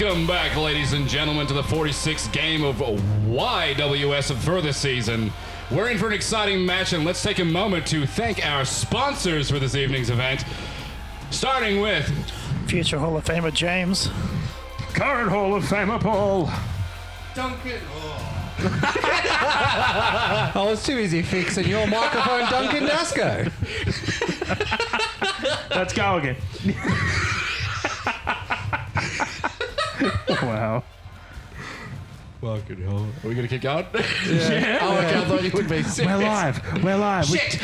Welcome back, ladies and gentlemen, to the 46th game of YWS for the season. We're in for an exciting match, and let's take a moment to thank our sponsors for this evening's event. Starting with... Future Hall of Famer James. Current Hall of Famer Paul. Duncan. Oh, it's too easy fixing your microphone, Duncan Dasco. Let's go again. Wow. Fucking hell. Are we going to keep going? Yeah. Oh, okay, I thought you would be serious. We're live. Shit!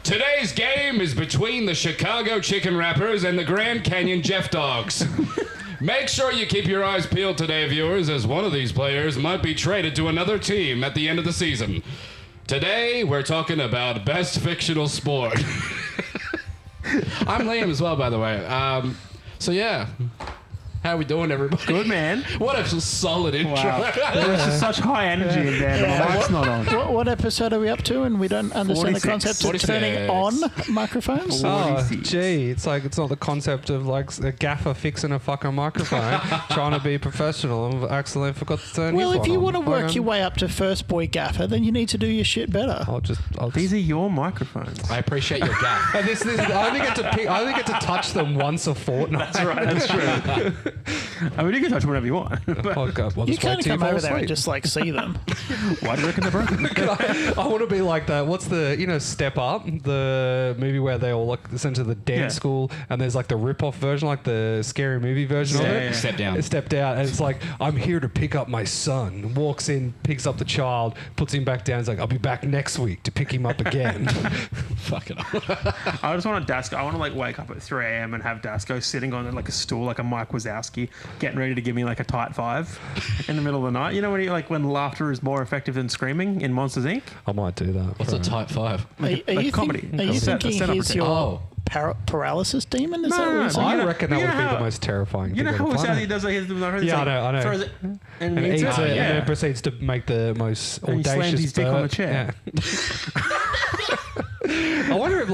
Today's game is between the Chicago Chicken Wrappers and the Grand Canyon Jeff Dogs. Make sure you keep your eyes peeled today, viewers, as one of these players might be traded to another team at the end of the season. Today, we're talking about best fictional sport. I'm Liam as well, by the way. So yeah. How are we doing, everybody? Good, man. What a solid intro. Wow. There's just such high energy in there. Yeah. The mic's not on. What episode are we up to? And we don't understand 46. the concept of 46. turning on microphones? Oh, 46. gee, it's like it's not the concept of like a gaffer fixing a fucking microphone, trying to be professional and accidentally forgot to turn. Well, his if one you on. want to work your way up to first boy gaffer, then you need to do your shit better. These are your microphones. I appreciate your gap. And this, I only get to pick. I only get to touch them once a fortnight. That's right. That's true. I mean, you can touch whatever you want. But Oh, God, well, You just wait can't till come fall over there and asleep. just like see them. why do you reckon they're broken? I want to be like that. What's the Step Up, the movie where they all like sent to the dance school, and there's like the rip-off version, like the scary movie version of it. Step down. It stepped out, and it's like, I'm here to pick up my son. Walks in, picks up the child, puts him back down. It's like, I'll be back next week to pick him up again. Fucking I just want a Dasco. I want to like wake up at 3 a.m. and have Dasco sitting on like a stool, like a Mike Wazowski, getting ready to give me like a tight five in the middle of the night. You know when laughter is more effective than screaming in Monsters Inc. I might do that. What's a type 5? Are you comedy. Are you thinking Set up he's routine. your paralysis demon? Is that what no, you're saying? I You know- reckon that you would know be the how- most terrifying You know thing on how the Wazowski planet. does his Yeah, I know. Throws it and And eats eats it. it, Yeah. and then proceeds to make the most And he slams audacious his dick on the burp. chair. Yeah. I wonder if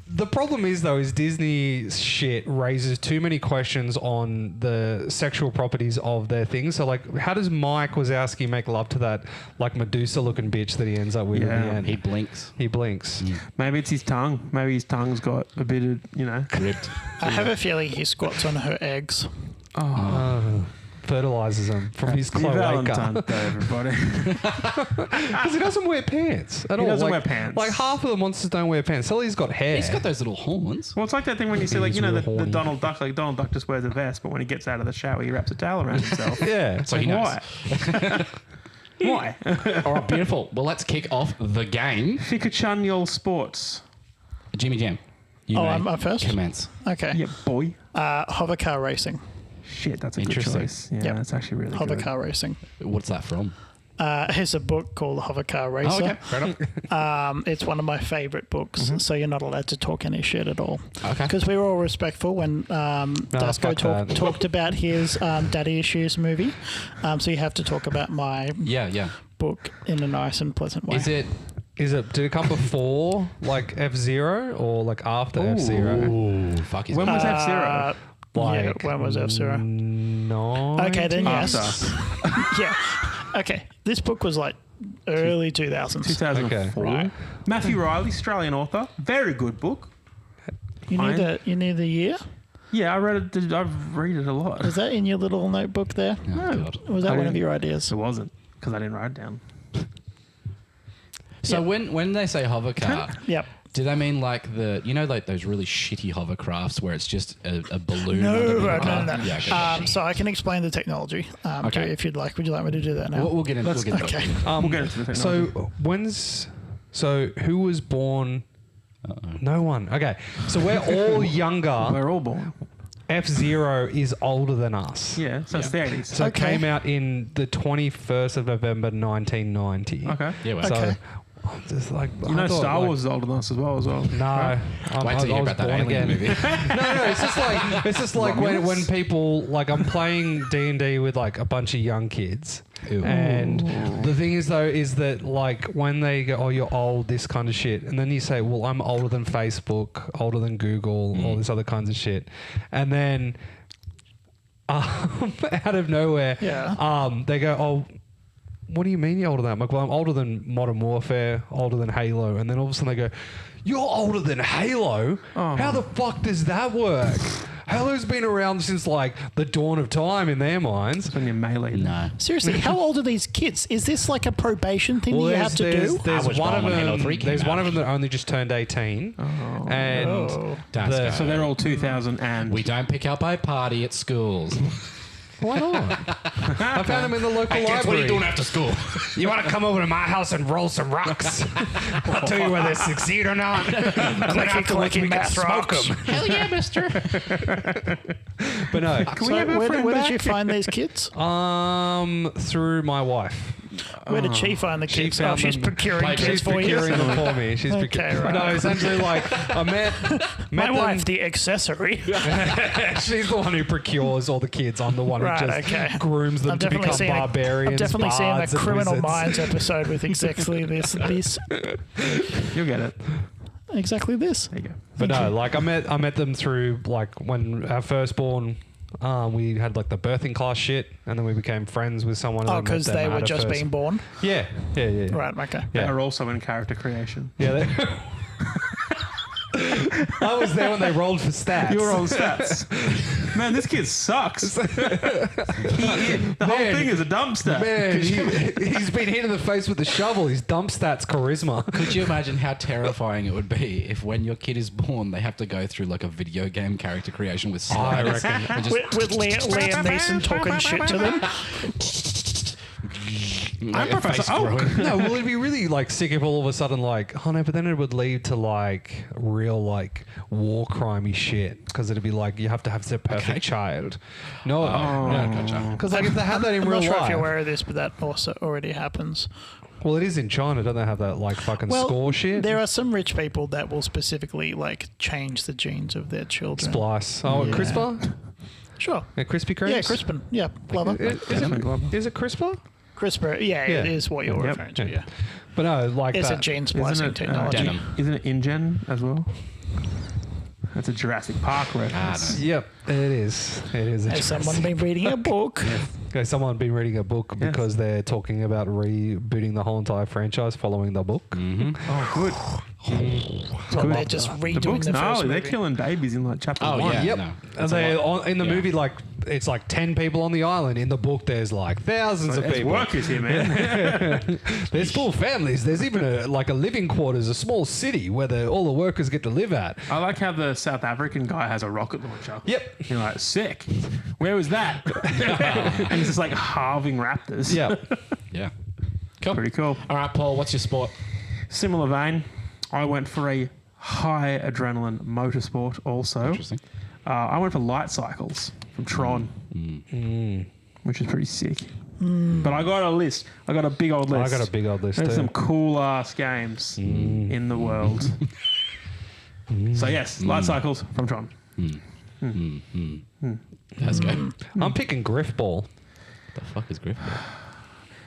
the problem is though is Disney's shit raises too many questions on the sexual properties of their things. So like, how does Mike Wazowski make love to that like Medusa looking bitch that he ends up with at the Yeah. end? He blinks. He blinks. Maybe it's his tongue. Maybe his tongue's got a bit of, Ripped. I have a feeling he squats on her eggs. Fertilizes them from his Happy cloaca. Valentine's Day, everybody. Because he doesn't wear pants at all. He doesn't Like- wear pants. Like half of the monsters don't wear pants. Sully's got hair. He's got those little horns. Well, it's like that thing when you see, like, He's you know, real the horny. Donald Duck. Like, Donald Duck just wears a vest, but when he gets out of the shower, he wraps a towel around himself. Yeah. So he knows. Why? Why? All right, beautiful. Well, let's kick off the game. Fictional your sports. Jimmy Jam. You Oh, may I'm first? Commence. Okay. Yeah, boy. Hover car racing. Shit, that's a good Interesting. choice. Yeah, Yep. that's actually really Hover good. car racing. What's that from? Here's a book called Hover Car Racer. Oh, okay. Fair enough. It's one of my favorite books, so you're not allowed to talk any shit at all. Okay. Because we were all respectful when Dasco fuck that. talked about his Daddy Issues movie. So you have to talk about my Yeah. book in a nice and pleasant way. Is it... Did it come before like F-Zero or like after F-Zero? Ooh, fuck. When was F-Zero? Yeah, when was F-Zero? No. Okay, then yes. After. Yeah. Okay. This book was like early 2000s. 2004. Okay. Right. Matthew Riley, Australian author. Very good book. You need the year? Yeah, I read it. I've read it a lot. Was that in your little notebook there? Oh, God. Was that I one of didn't- your ideas? It wasn't, because I didn't write it down. So when they say hover car, Yep. do they mean like like those really shitty hovercrafts where it's just a balloon? No. underneath the car? No. Yeah, okay. So I can explain the technology Okay. if you'd like. Would you like me to do that now? We'll get into it. Okay. We'll get into the technology. So who was born? No one. Okay. So we're all younger. We're all born. F-Zero is older than us. Yeah, so it's the 80s. So Okay. it came out in the 21st of November 1990. Okay. Yeah, well, So Okay. I'm just like You know, Star Wars is older than us as well. No, wait till you hear about that alien movie. No, it's just like when people like I'm playing D&D with like a bunch of young kids, Ew. and the thing is though is that like when they go, oh you're old, this kind of shit, and then you say, well I'm older than Mm. Facebook, older than Google, all this other kinds of shit, and then out of nowhere. Yeah. They go, oh, what do you mean you're older than that? I'm like, well, I'm older than Modern Warfare, older than Halo. And then all of a sudden they go, you're older than Halo? How the fuck does that work? Halo's been around since like the dawn of time in their minds. When you're melee. No. Seriously, how old are these kids? Is this like a probation thing that you have to do? There's I was one of born when Halo them. 3 came There's one out. of them that only just turned 18, and Oh. Don't So they're all 2000 and... We don't pick up a party at schools. why not? I found them in the local Hey, kids, what are library. you doing after school? You want to come over to my house and roll some rocks? I'll tell you whether they succeed or not. And then afterwards we can smoke them. Hell yeah, mister. But no, Can we So have our where friend did back? you find these kids? through my wife. Where did she find the kids? found She's them. procuring Like, kids She's for you. procuring them for me. She's Okay, procuring. right. No, essentially, like I met My them. wife, the accessory. She's the one who procures all the kids. I'm the one Right, who just okay. grooms them to become barbarians. I'm definitely seeing a bards, and Criminal wizards. Minds episode with exactly this. You'll get it. Exactly this. There you go. But no, like I met them through like when our firstborn. We had like the birthing class shit, and then we became friends with someone. Oh, and because met them they were at a just first- being born. Yeah. Right, okay. They Yeah. are also in character creation. Yeah. I was there when they rolled for stats. You were on stats. Man, this kid sucks. The whole Man. thing is a dumpster. Man, he's been hit in the face with the shovel. His dump stats charisma. Could you imagine how terrifying it would be if when your kid is born, they have to go through like a video game character creation with I slides? reckon. And just With Liam Neeson talking shit to them. like, I'm a face Professor Oak. growing. No, well, it'd be really like sick if all of a sudden, like, oh no, but then it would lead to like real like war crimey shit because it'd be like you have to have the perfect Okay. child. No, Yeah, gotcha. because like if they had that in I'm real not sure if life, you're aware of this, but that also already happens. well, it is in China. Don't they have that like fucking Well, score shit? there are some rich people that will specifically like change the genes of their children. Splice. Oh, Yeah. CRISPR. Sure. Yeah, Krispy Kremes. Yeah, Crispin. Yeah, Glover. Is it CRISPR? CRISPR. Yeah, Yeah. it is what you're Yep. referring to. Yeah, But no, like it's that. a gene splicing technology. Denim. Isn't it InGen as well? That's a Jurassic Park reference. Yep, it is. It is. Has someone been reading a book? Okay, someone been reading a book Yes. because they're talking about rebooting the whole entire franchise following the book. Oh, good. Well, they're just The redoing book's the first gnarly. They're movie. killing babies in like chapter Oh, 1. yeah. Yep. No, And they in the Yeah. movie, like it's like 10 people on the island. In the book, there's like thousands of There's people. workers here, man. There's full families. There's even a living quarters, a small city where all the workers get to live at. I like how the South African guy has a rocket launcher. Yep. You're like, sick. Where was that? And he's just like halving raptors. Yep. Yeah. Cool. Pretty cool. All right, Paul, what's your sport? Similar vein, I went for a high adrenaline motorsport also. Interesting. I went for light cycles from Tron, which is pretty sick. But I got a list. I got a big old I list. got a big old list There's too. some cool ass games in the world. So yes, light cycles from Tron. Let's go. I'm picking Griffball. The fuck is Griff?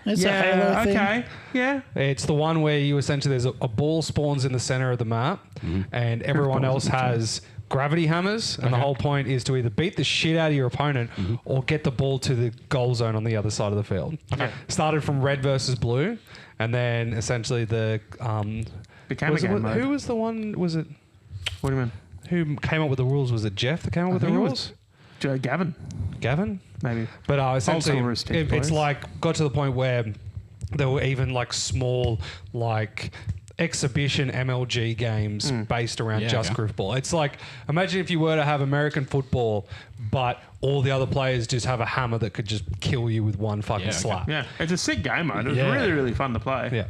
It's a Halo thing. okay. Yeah. It's the one where you essentially there's a ball spawns in the center of the map, and everyone Griffball's else in the has gravity hammers, and the whole point is to either beat the shit out of your opponent or get the ball to the goal zone on the other side of the field. Okay. Started from red versus blue, and then essentially the Became a was it- game mode. who was the one? Was it What do you mean? who came up with the rules? Was it Jeff that came up with the think it was rules? Joe Gavin, Gavin? maybe. But essentially, Silver is Steve it's Boys. like got to the point where there were even like small like exhibition MLG games based around Yeah, just okay. Griffball. It's like imagine if you were to have American football, but all the other players just have a hammer that could just kill you with one fucking Yeah, okay. slap. Yeah, it's a sick game mode. It was Yeah. really, really fun to play. Yeah,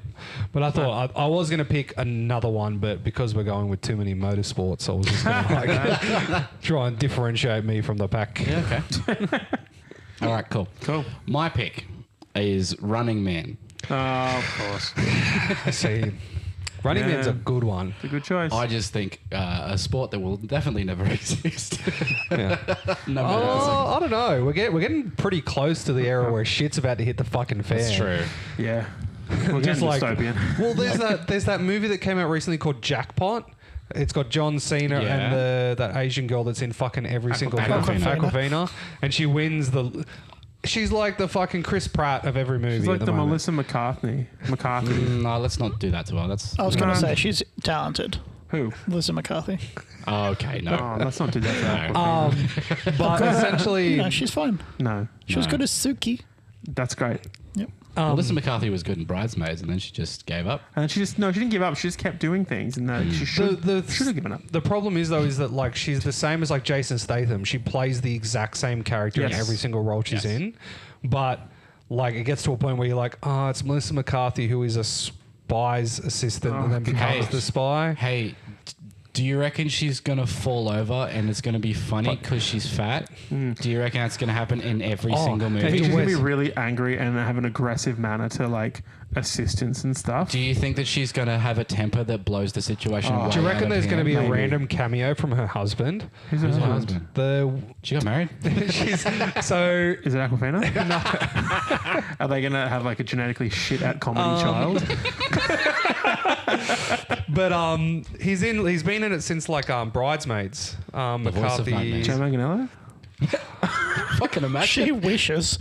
but I thought I was going to pick another one, but because we're going with too many motorsports, I was just going to like try and differentiate me from the pack. Yeah, okay. All right, cool. Cool. My pick is Running Man. Oh, of course. I see. Running Yeah. Man's a good one. It's a good choice. I just think a sport that will definitely never exist. Yeah. No matter the Oh, I don't know. We're getting pretty close to the era where shit's about to hit the fucking fan. That's true. yeah. We're Just getting like, dystopian. well, there's that movie that came out recently called Jackpot, It's got John Cena Yeah. and that Asian girl that's in fucking every single film. Awkwafina. Awkwafina. And she wins the... She's like the fucking Chris Pratt of every movie. She's like at the moment. Melissa McCarthy. No, let's not do that to her. That's I was going to say she's talented. Who? Melissa McCarthy. okay. No. Oh, let's not do that to her. But essentially... No, she's fine. No, She was good as Suki. that's great. Yep. Melissa McCarthy was good in Bridesmaids, and then she just gave up. And she didn't give up. She just kept doing things, and that she should have given up. The problem is though is that like she's the same as like Jason Statham. She plays the exact same character in Yes. every single role she's Yes. in, but like it gets to a point where you're like, oh, it's Melissa McCarthy who is a spy's assistant and then becomes Hey. the spy. Hey, do you reckon she's gonna fall over and it's gonna be funny because she's fat? Do you reckon that's gonna happen in every single I movie? think she's gonna be Wes- really angry and have an aggressive manner to like assistants and stuff. Do you think that she's gonna have a temper that blows the situation? way Do you out reckon of there's going to hand? be a Maybe. random cameo from her husband? Who's her Who's her husband? husband? The She got married. she's so Is it Aquafina? No. Are they gonna have like a genetically shit at comedy child? but he's been in it since like Bridesmaids. voice of McCarthy. Nightmares. Joe Manganiello? Fucking imagine. She wishes.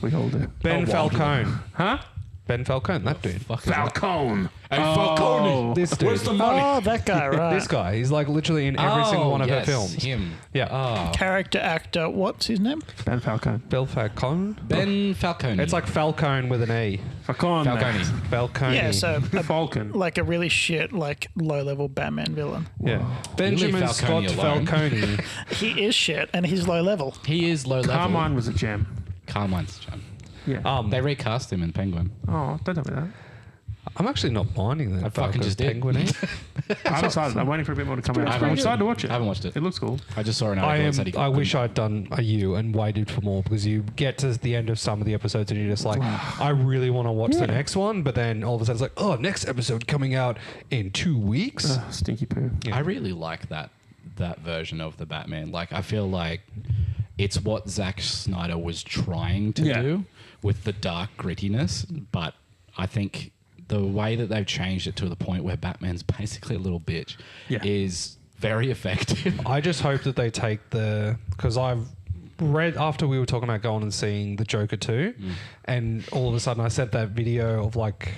We all do. Ben Falcone. Huh? Ben Falcone, that dude. Falcone. Hey, Falcone. This dude. Where's the money? Oh, that guy, right. This guy. He's like literally in every single one of yes, her films. Him. Yeah. Oh. Character actor. What's his name? Ben Falcone. Bill Falcone. Ben Falcone. It's like Falcone with an E. Falcone. Falcone. Falcone. Yeah, so Falcon. like a really shit, like low-level Batman villain. Yeah. Benjamin Falcone Scott alone. Falcone. He is shit, and he's low level. He is low level. Carmine was a gem. Carmine's John. Yeah. They recast him in Penguin. Oh, don't tell me that. I'm actually not minding that. I fucking just did. Penguin. I'm excited. I'm waiting for a bit more to come out. pretty I'm good. excited to watch it. I haven't watched it. It looks cool. I just saw an I article am. that said he I wish couldn't- I'd done a U and waited for more because you get to the end of some of the episodes and you're just like, I really want to watch the next one, but then all of a sudden it's like, oh, next episode coming out in 2 weeks. Ugh, stinky poo. Yeah. I really like that version of the Batman. Like, I feel like it's what Zack Snyder was trying to Yeah. do with the dark grittiness, but I think the way that they've changed it to the point where Batman's basically a little bitch Yeah. is very effective. I just hope that they take because I've read after we were talking about going and seeing the Joker 2 and all of a sudden I sent that video of like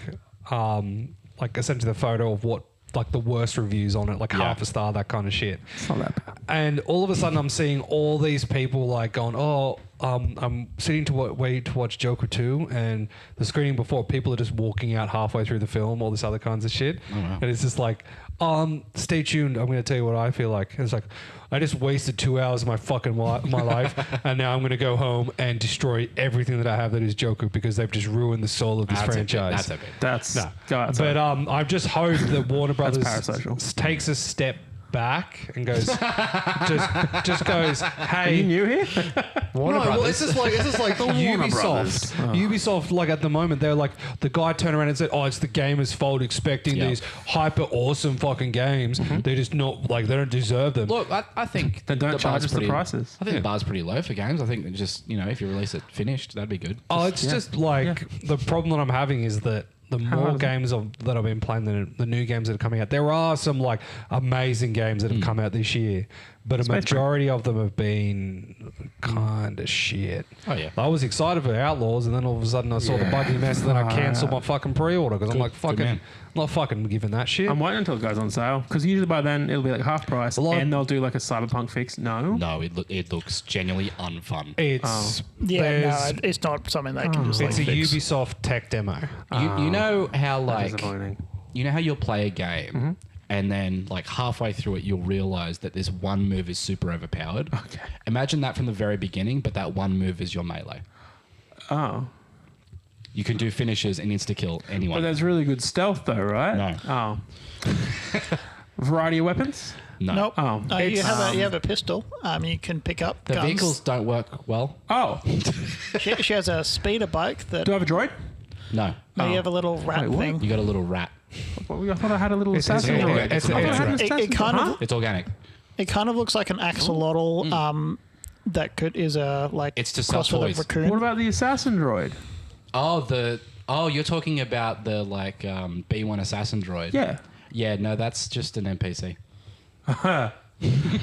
essentially the photo of what like the worst reviews on it, like half a star, that kind of shit. It's not that bad. And all of a sudden I'm seeing all these people like going, I'm sitting to wait to watch Joker 2 and the screening before people are just walking out halfway through the film, all this other kinds of shit. Oh, wow. And it's just like, stay tuned. I'm going to tell you what I feel like. It's like, I just wasted 2 hours of my fucking my life and now I'm going to go home and destroy everything that I have that is Joker because they've just ruined the soul of this That's a bit- franchise. that's a bit. That's No. go outside. But I've just hoped that Warner Brothers parasocial. takes a step back and goes, just goes, Are you hey. new here? Warner No, well, it's just like Warner Brothers. Ubisoft. Ubisoft, like at the moment, they're like the guy turned around and said, "Oh, it's the gamers' fault, expecting Yeah. these hyper awesome fucking games. They're just not like they don't deserve them." Look, I think Then don't the charge bar's us the pretty- prices. I think the bar's pretty low for games. I think that just, if you release it finished, that'd be good. Oh, it's just like the problem that I'm having is that the more hard is it? games that I've been playing, the new games that are coming out, there are some like amazing games that have come out this year, but a majority of them have been kind of shit. Oh, yeah. I was excited for Outlaws, and then all of a sudden I saw the buggy mess, and then I cancelled my fucking pre-order because I'm like, fucking, man. I'm not fucking giving that shit. I'm waiting until it goes on sale because usually by then it'll be like half price lot of- and they'll do like a cyberpunk fix. No. No, it looks genuinely unfun. It's Yeah, there's- no, it's not something they can just like it's a fix. Ubisoft tech demo. You know how Disappointing. you know how you'll play a game and then like halfway through it you'll realize that this one move is super overpowered. Okay. Imagine that from the very beginning, but that one move is your melee. Oh. You can do finishes and insta kill But anyone. there's really good stealth though, right? No. Oh. Variety of weapons? No. Nope. Oh. You It's- have a pistol. You can pick up The guns. vehicles don't work well. Oh. She has a speeder bike that. Do I have a droid? No. You have a little rat Wait, what? thing. You got a little rat. I thought I had a little assassin it's- droid. it's- I thought I had an it assassin kind droid. of It's organic. it kind of looks like an axolotl. That is a like It's to sell cross with toys. a raccoon. What about the assassin droid? You're talking about the B1 assassin droid. Yeah. Yeah, no, that's just an NPC.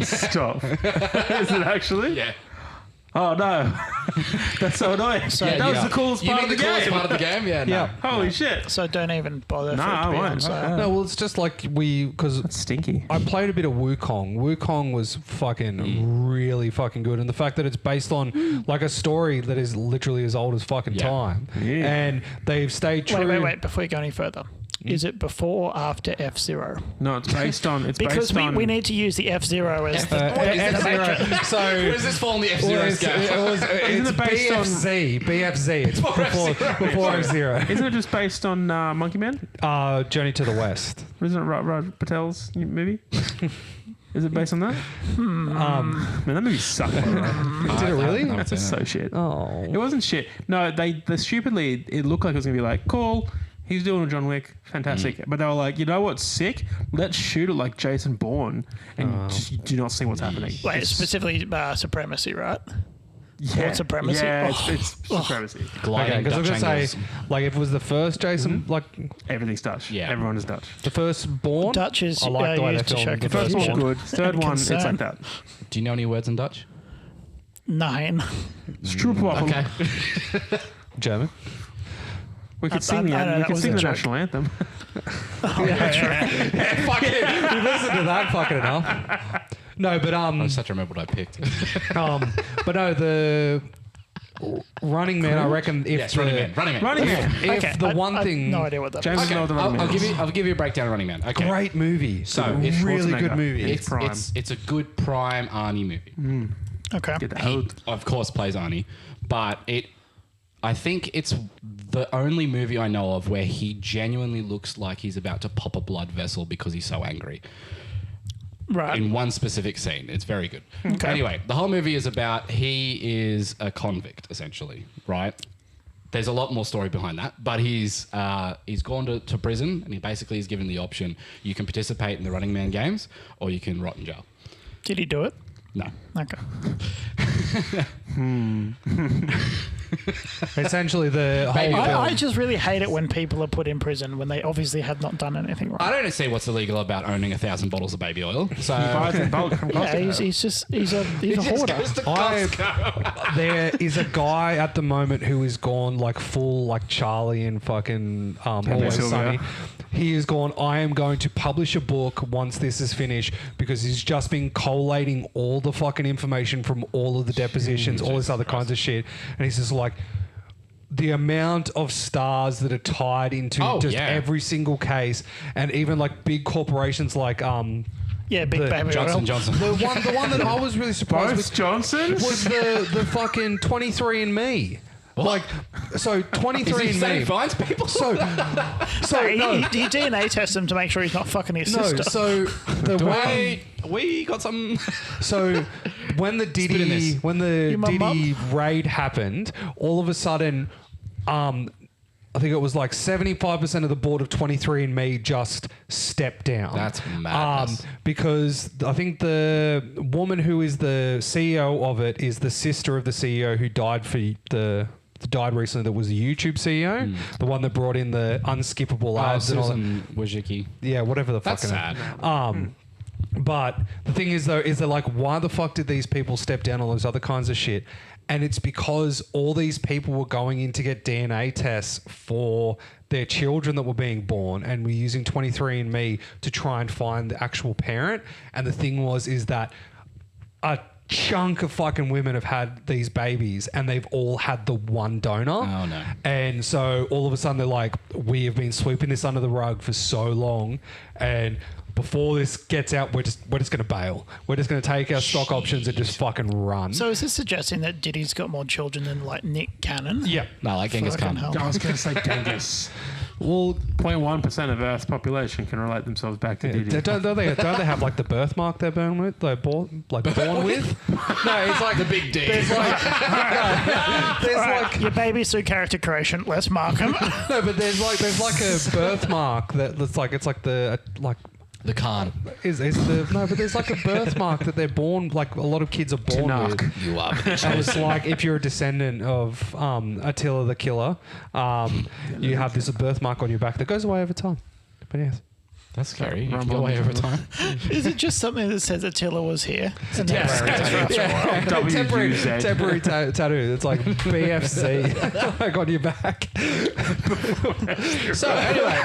Stop. Is it actually? Yeah. Oh no, that's so annoying. That was the coolest part of the game. part of the game? Yeah. No. Yeah. Holy shit. So don't even bother. No, for it to I be on won't. sale. No, well, it's just like because That's stinky. I played a bit of Wukong. Wukong was fucking really fucking good, and the fact that it's based on like a story that is literally as old as fucking time, Yeah. and they've stayed true. Wait. Before you go any further, is it before or after F-Zero? No, it's based on. It's Because based on. we need to use the F-Zero as the F-Zero. So Where does this fall in the F-Zero it's scale? it's it based on- BFZ. It's before F-Zero. Isn't it just based on Monkey Man? Journey to the West. Isn't it Raj Patel's movie? Is it based on that? Man, that movie sucked. By the way. Did it really? That's so shit. Oh. It wasn't shit. No, they stupidly. It looked like it was gonna be like cool. He's doing a John Wick, fantastic. But they were like, you know what's sick? Let's shoot it like Jason Bourne, and just do not see what's happening. Wait, It's- specifically Supremacy, right? yeah, White Supremacy? Yeah, Oh. it's Supremacy. Okay, because I was gonna say, like, if it was the first Jason, like Everything's Dutch. Yeah. Everyone is Dutch. the first Born, Dutch is I like the way used they to filmed show the First confusion. one's good. Third and one, it's concern. like that. Do you know any words in Dutch? 9. Stroopwafel. Okay. German. We could sing I know the, we that could was sing a the joke. national anthem. Fuck it. We listened to that fucking enough. No, but I just have to remember what I picked. but no, the Running Man. I reckon if Yes, the, Running Man. Running Man. Running Man. if Okay, the one thing, no idea what that James is. doesn't know what the Running Man is. I'll give you a breakdown of Running Man. Okay. great movie. So, it's it's really Schwarzenegger. good movie. It's prime. It's a good prime Arnie movie. Okay. Get the He, hell. of course, plays Arnie, but I think it's the only movie I know of where he genuinely looks like he's about to pop a blood vessel because he's so angry. Right. In one specific scene. It's very good. Okay. Anyway, the whole movie is about he is a convict, essentially, right? There's a lot more story behind that, but he's gone to prison and he basically is given the option, you can participate in the Running Man games or you can rot in jail. Did he do it? No. Okay. Essentially, the whole Baby film. I just really hate it when people are put in prison when they obviously have not done anything I wrong. don't see what's illegal about owning 1,000 bottles of baby oil. So Buys in bulk from Yeah, Costco. he's a hoarder. There is a guy at the moment who is gone like full like Charlie and fucking Always Sylvia. Sunny. He is gone. I am going to publish a book once this is finished because he's just been collating all the fucking information from all of the depositions, all this other kinds of shit, and he's just like. The amount of stars that are tied into every single case, and even like big corporations like Yeah, big The baby Johnson oil. Johnson. the one that I was really surprised Boris with Johnson? was the fucking 23andMe. Like, so Is he 23andMe. finds people? So He DNA tests him to make sure he's not fucking his no, sister. so the way, Wait, we got some. so when the Spit in this. Diddy my Diddy raid happened, all of a sudden, I think it was like 75% of the board of 23andMe just stepped down. That's madness. Because I think the woman who is the CEO of it is the sister of the CEO who died died recently. That was the YouTube CEO, the one that brought in the unskippable ads and all that. Susan Wojcicki. Yeah, whatever the fuck. That's sad. But the thing is, though, is they're like, why the fuck did these people step down all those other kinds of shit? And it's because all these people were going in to get DNA tests for their children that were being born and were using 23andMe to try and find the actual parent. And the thing is that a chunk of fucking women have had these babies and they've all had the one donor. Oh, no. And so all of a sudden they're like, we have been sweeping this under the rug for so long, and before this gets out, we're just going to bail. We're just going to take our stock options and just fucking run. So is this suggesting that Diddy's got more children than like Nick Cannon? yeah. No, like Genghis Fucking Khan. hell. I was going to say Genghis. Well, 0.1% of Earth's population can relate themselves back to Diddy. don't they have like the birthmark they're born with? They're born with? No, it's like The big D. there's like Your baby's through character creation. Let's mark him. no, but there's like a birthmark that's like it's like the like. The Khan. But there's like a birthmark that they're born, like a lot of kids are born Tanakh. with. You are. And it's like if you're a descendant of Attila the Killer, you have this birthmark on your back that goes away over time. But yes. That's scary. You can Rumble go away on over the time. Is it just something that says Attila was here? And WUZ. temporary tattoo. It's like BFC like on your back. So anyway,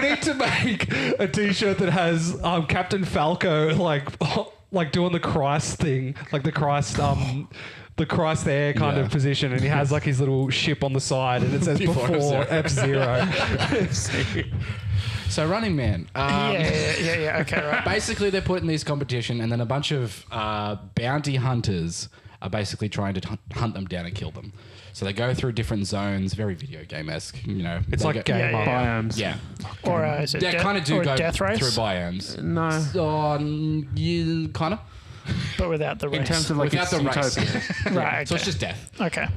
we need to make a T-shirt that has Captain Falco like doing the Christ thing, like the Christ there kind of position, and he has like his little ship on the side, and it says before F-Zero. So Running Man. yeah. Okay, right. Basically, they're put in this competition, and then a bunch of bounty hunters are basically trying to hunt them down and kill them. So they go through different zones, very video game-esque. You know, It's like game up. Biomes. Yeah, Or is it they kind of do go death race? through biomes. No. You kind of But without the race. In terms of like without the race. utopia. right, okay. So it's just death. Okay.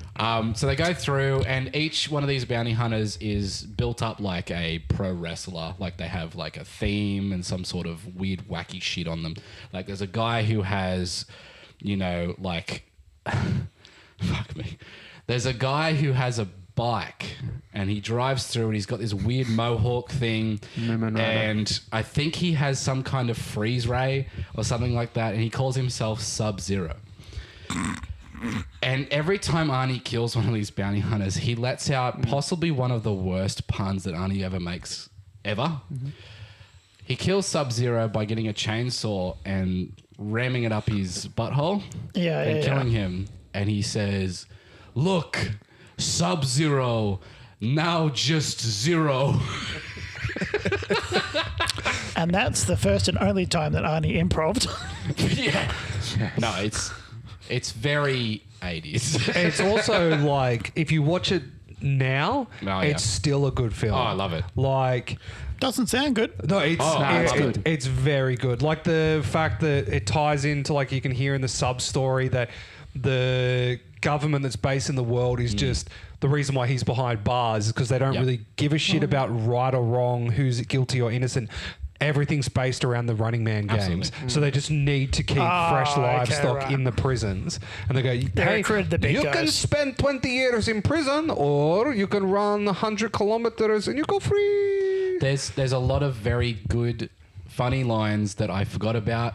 So they go through, and each one of these bounty hunters is built up like a pro wrestler. Like they have like a theme and some sort of weird, wacky shit on them. Like there's a guy who has, you know, like, fuck me. There's a guy who has a bike, and he drives through, and he's got this weird mohawk thing, and I think he has some kind of freeze ray or something like that, and he calls himself Sub-Zero. And every time Arnie kills one of these bounty hunters, he lets out possibly one of the worst puns that Arnie ever makes, ever. He kills Sub-Zero by getting a chainsaw and ramming it up his butthole and killing him. And he says, "Look, Sub-Zero, now just zero." And that's the first and only time that Arnie improv'd. Yeah. No, it's very 80s. It's also like if you watch it now, Oh, it's still a good film. Oh, I love it. Like, Doesn't sound good. no, it's good. It's very good. Like the fact that it ties into, like, you can hear in the sub story that the government that's based in the world is just the reason why he's behind bars is because they don't really give a shit about right or wrong, who's guilty or innocent. Everything's based around the Running Man games. So they just need to keep fresh livestock in the prisons. And they go, hey, recruited the big you can guys. spend 20 years in prison, or you can run 100 kilometers and you go free. There's a lot of very good, funny lines that I forgot about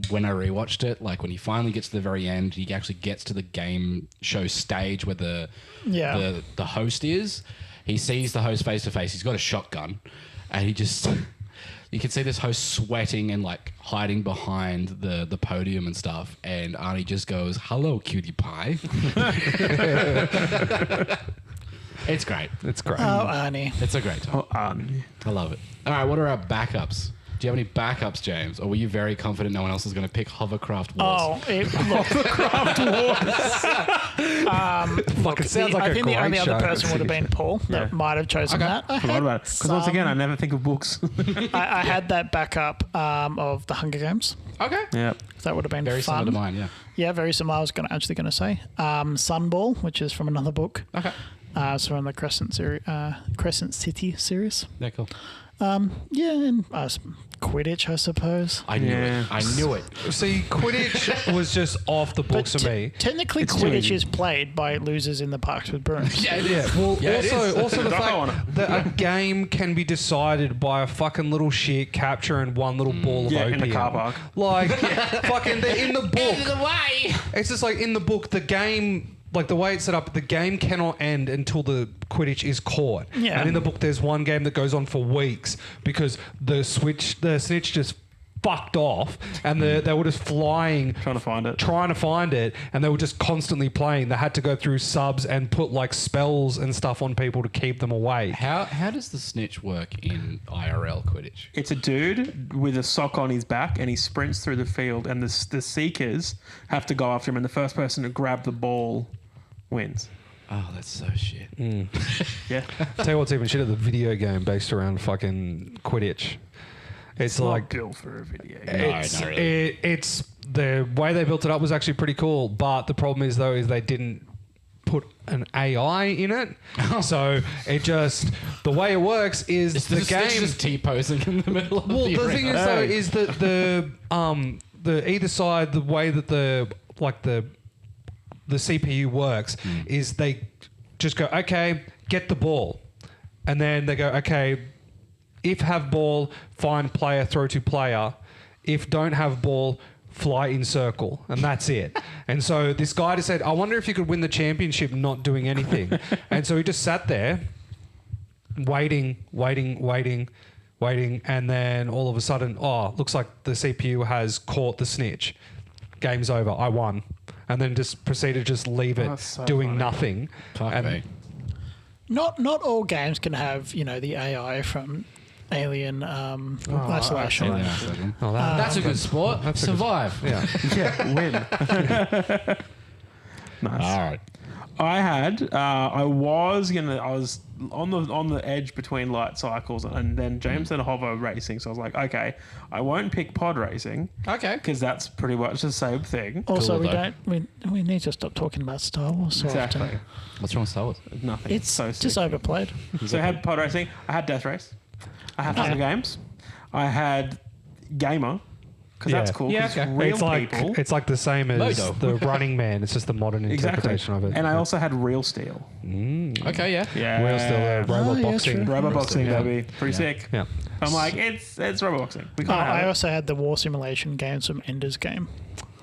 when I rewatched it. Like when he finally gets to the very end, he actually gets to the game show stage where the host is. He sees the host face to face. He's got a shotgun, and he just... You can see this host sweating and like hiding behind the podium and stuff. And Arnie just goes, "Hello, cutie pie." It's great. It's great. Oh, Arnie. It's a great time. I love it. All right, what are our backups? Do you have any backups, James? Or were you very confident no one else was going to pick Hovercraft Wars? Hovercraft Fuck, it sounds like I a think the great only show. other person would have been Paul that might have chosen that. I Forgot about it. Because once again, I never think of books. I had that backup of the Hunger Games. Okay. Yeah. That would have been Very fun. similar to mine, yeah. Yeah, very similar. I was actually going to say Sunball, which is from another book. Okay. It's from the Crescent City series. Yeah, cool. Yeah, and Quidditch, I suppose. I knew it. I knew it. See, Quidditch was just off the books for me. Technically, It's too Quidditch easy. is played by losers in the parks with brooms. Yeah, it Yeah, is. well, Yeah, it is. also the Got that fact one. that a game can be decided by a fucking little shit capturing one little ball of Yeah, opium. in the car park. Like, fucking, in the book. the way. It's just like in the book, the game, like the way it's set up, the game cannot end until the Quidditch is caught. Yeah. And in the book, there's one game that goes on for weeks because the snitch just fucked off, and they were just flying, Trying to find it, and they were just constantly playing. They had to go through subs and put like spells and stuff on people to keep them away. How does the snitch work in IRL Quidditch? It's a dude with a sock on his back, and he sprints through the field, and the seekers have to go after him, and the first person to grab the ball wins. Oh, that's so shit. Yeah. Tell you what's even shit, the video game based around fucking Quidditch. It's Not like built for a video game. it's, not really. it's the way they built it up was actually pretty cool, but the problem is though is they didn't put an AI in it, so it just the way it works is Is the game. just T-posing in the middle of Well, the the thing is arena? though is that the either side, the way that the CPU works is they just go, okay, get the ball, and then they go, okay, If have ball, find player, throw to player. If don't have ball, fly in circle, and that's it. And so this guy just said, I wonder if you could win the championship not doing anything. And so he just sat there waiting, and then all of a sudden, looks like the CPU has caught the snitch. Game's over. I won. And then just proceeded to just leave it doing funny. nothing. Not all games can have, the AI from Alien Isolation. That's a good sport. Survive. Yeah. Yeah, win. Nice. All right. I was on the edge between light cycles and then James and hover racing. So I was like, okay, I won't pick pod racing. Okay. Because that's pretty much the same thing. Also, Cool, we need to stop talking about Star Wars so Exactly. often. What's wrong with Star Wars? Nothing. It's so just sick. overplayed. So I had pod racing. I had Death Race. I had Hunger Games. I had Gamer. Because that's cool. Yeah, 'cause okay. Real It's people. it's like the same as Modo. the Running Man. It's just the modern Exactly. interpretation of it. And I also had Real Steel. Okay, yeah. Yeah. We're still robot yeah, boxing. true. Robot boxing, Yeah. baby. Pretty sick. Yeah. I'm like, it's robot boxing. We can't I have it. also had the war simulation games from Ender's Game.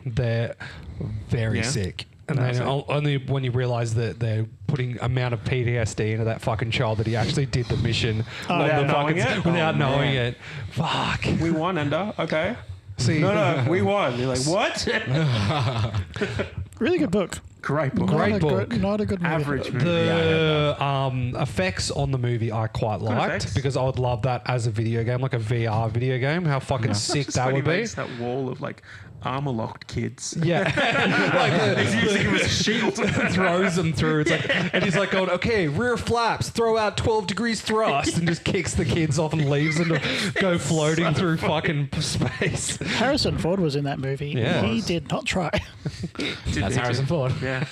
They're very Yeah. sick. And No, then sick. only when you realise that they're putting amount of PTSD into that fucking child that he actually did the mission Without knowing it? without Oh, knowing man. it. Fuck. We won, Ender. Okay. See, No, we won. You're like, what? Really good book. Great book. Great not book. Not a good movie. Average movie. the effects on the movie I quite liked effects? because I would love that as a video game, like a VR video game. How fucking sick Just that when would he be. makes that wall of like armor locked kids. Yeah, like He's using him as a shield. throws them through. It's like, and he's like going, okay, rear flaps, throw out 12 degrees thrust, and just kicks the kids off and leaves them to go floating through fucking space. Harrison Ford was in that movie. Yeah. He did not try. That's Harrison Ford. Yeah.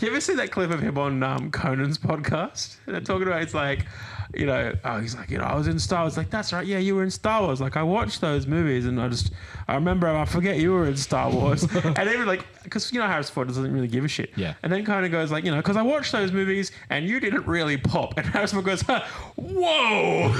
You ever see that clip of him on Conan's podcast? And they're talking about, it's like, he's like, I was in Star Wars. Like, that's right. Yeah, you were in Star Wars. Like, I watched those movies and I remember, I forget you were in Star Wars. And they were like, because, Harrison Ford doesn't really give a shit. Yeah. And then Conan goes like, because I watched those movies and you didn't really pop. And Harrison Ford goes, whoa.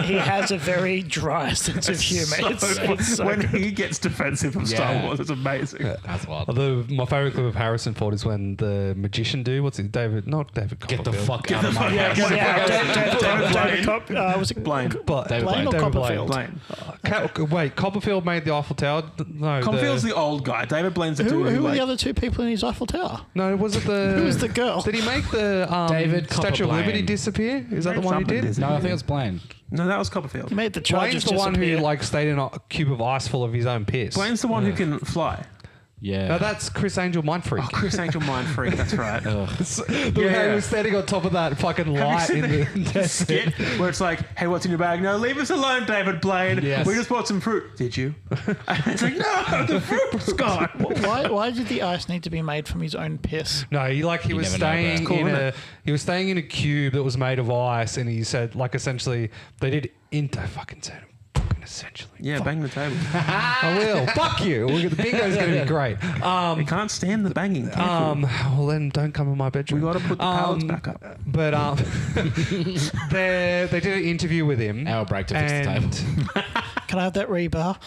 He has a very dry sense of humor. It's so when good. he gets defensive of Star Yeah. Wars, it's amazing. That's wild. My favorite clip of Harrison Ford is when the magician dude, what's it, not David Get the Copperfield. fuck out of my Yeah, house. get the Yeah, fuck out. David Cop, was it Blaine. But David Blaine or Blaine. Copperfield? Blaine. Wait, Copperfield made the Eiffel Tower? No, Copperfield's the old guy. David Blaine's the dude Who who were like, the other two people in his Eiffel Tower? No, was it the... Who was the girl? Did he make the David Statue of Copper Liberty Blaine. disappear? Is that the Made one he something did? disappear. No, I think it's Blaine. No, that was Copperfield. He made the charges Blaine's the one who disappear. stayed in a cube of ice full of his own piss. Blaine's the one who can fly. Yeah. No, that's Chris Angel Mind Freak. Oh, Chris Angel Mind Freak. That's right. The Yeah. guy who was standing on top of that fucking Have you light seen in the the desert. skit where it's like, hey, what's in your bag? No, leave us alone, David Blaine. Yes. We just bought some fruit. Did you? And it's like, no, the fruit's gone. Why did the ice need to be made from his own piss? No, he was never know, staying bro. Cool, in isn't a it? he was staying in a cube that was made of ice, and he said like essentially they did fucking said fucking essentially. Yeah, bang the table. I will. Fuck you. The bingo's gonna be great. You can't stand the banging. Careful. Well then don't come in my bedroom. We got to put the pallets back up. But they did an interview with him. Hour break to fix the and table. Can I have that rebar?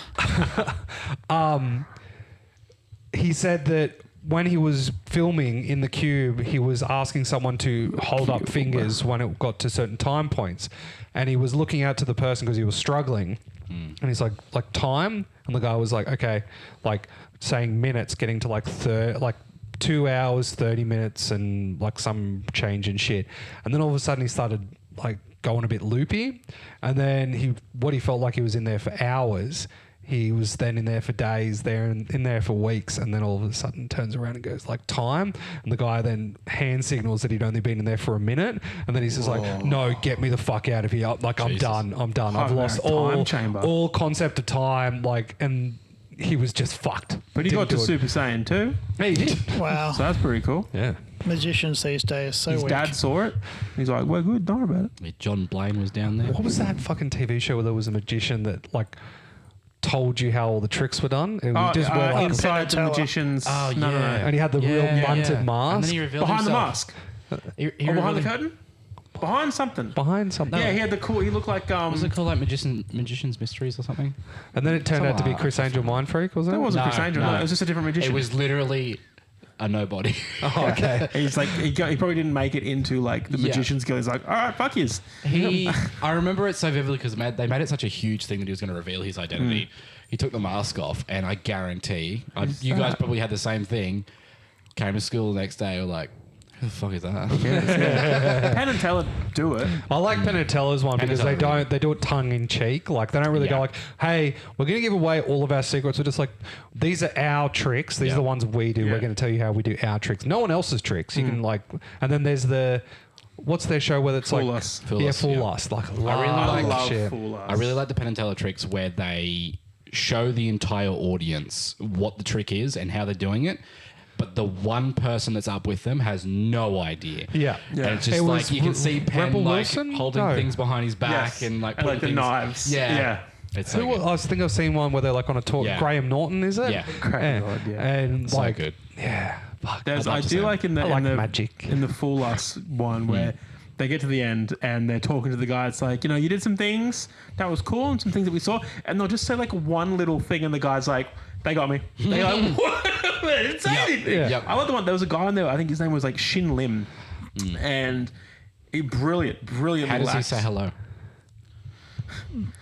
he said that when he was filming in the cube, he was asking someone to hold up fingers when it got to certain time points, and he was looking out to the person because he was struggling, and he's like time, and the guy was like, okay, like saying minutes, getting to like 2 hours 30 minutes and like some change and shit, and then all of a sudden he started like going a bit loopy, and then he felt like he was in there for hours. He was then in there for days, in there for weeks, and then all of a sudden turns around and goes like time, and the guy then hand signals that he'd only been in there for a minute, and then he says like, no, get me the fuck out of here, like Jesus. I'm done, I've Oh, lost no, time all chamber. all concept of time, like, and he was just fucked. But he Didn't got to do it. Super Saiyan 2, Yeah, he did. Wow. so that's pretty cool. Yeah. Magicians these days, so His weak. dad saw it. He's like, we're good, don't worry about it. John Blaine was down there. What was that fucking TV show where there was a magician that like told you how all the tricks were done? And we just were like, Inside the Penn and Magician's... Oh, no, no, yeah. no. and he had the real blunted mask. And then he revealed Behind the himself. mask. He Behind the revealed- curtain? behind something. behind something. Yeah, he had the cool. He looked like Was it called like Magician's Mysteries or something? And then it turned out to be Something Chris Angel Mind Freak, wasn't that it? wasn't No, Chris Angel. no. No, it was just a different magician. It was literally a nobody. Oh, okay. He's like he probably didn't make it into like the Yeah. magician's guild. He's like, all right, fuck yous. I remember it so vividly because they made it such a huge thing that he was going to reveal his identity. He took the mask off, and I guarantee you guys probably had the same thing. Came to school the next day, were like, "Who the fuck is that?" Penn and Teller do it. I like Penn and Teller's one because they do it tongue in cheek. Like they don't really go Yeah. like, "Hey, we're going to give away all of our secrets." We're just like, "These are our tricks. These are the ones we do. Yeah. We're going to tell you how we do our tricks. No one else's tricks." You can like, and then there's the. What's their show where it's Fool like Us. Fool yeah, Us, Fool yeah. Us. Like I really I like love shit. Fool Us. I really like the Penn and Teller tricks where they show the entire audience what the trick is and how they're doing it, but the one person that's up with them has no idea. Yeah. Yeah. And it's just It like was you can see Penn Rebel like Wilson? holding No. things behind his back Yes. and like And, like, putting the things- knives. Yeah. Yeah. It's so Who, good. I think I've seen one where they're like on a talk. Yeah. Graham Norton, is it? Yeah. Graham Norton, yeah. And So like, good. yeah. Fuck. There's, I'd love I to do see like in the I like in the magic. in the Fool Us one where they get to the end and they're talking to the guy. It's like, you did some things that was cool and some things that we saw, and they'll just say like one little thing, and the guy's like, "They got me." They like, "What?" They didn't say anything. Yeah. Yep. I love the one. There was a guy in there. I think his name was like Shin Lim, and he brilliant How little does he act. say hello?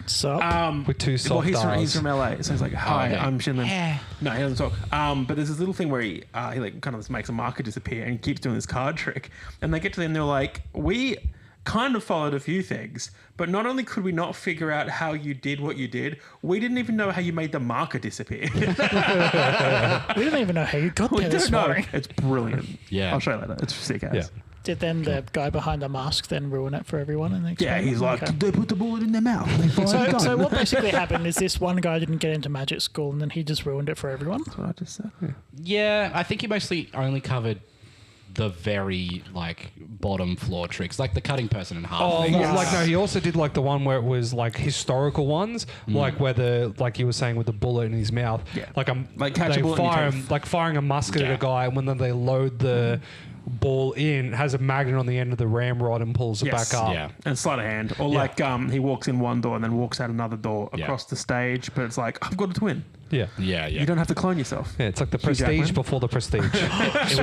So With two soft Well, he's R's. from LA, so he's like, "Hi, okay. I'm Shin Lim." No, he doesn't talk. But there's this little thing where he like kind of just makes a marker disappear, and he keeps doing this card trick. And they get to the end, they're like, "We kind of followed a few things, but not only could we not figure out how you did what you did, we didn't even know how you made the marker disappear." we didn't even know how you got We there this don't know. morning. It's brilliant. Yeah. I'll show you later. It's sick ass. Yeah. Did then the guy behind the mask then ruin it for everyone? And Yeah, he's like, okay. they put the bullet in their mouth. They fired the gun. So what basically happened is this one guy didn't get into magic school and then he just ruined it for everyone. That's what I just said. Yeah, I think he mostly only covered the very like bottom floor tricks, like the cutting person in half. Oh, thing. like no, he also did like the one where it was like historical ones, like where the like you were saying with the bullet in his mouth, Yeah. like Catch a they bullet in your fire teeth. him, like firing a musket at Yeah. a guy, and when then they load the ball in, it has a magnet on the end of the ramrod and pulls it Yes. back up. Yeah. And sleight of hand. Or like he walks in one door and then walks out another door Yeah. across the stage, but it's like, I've got a twin. Yeah. Yeah, yeah. You don't have to clone yourself. Yeah, it's like the Hugh Prestige Jackman. before the Prestige.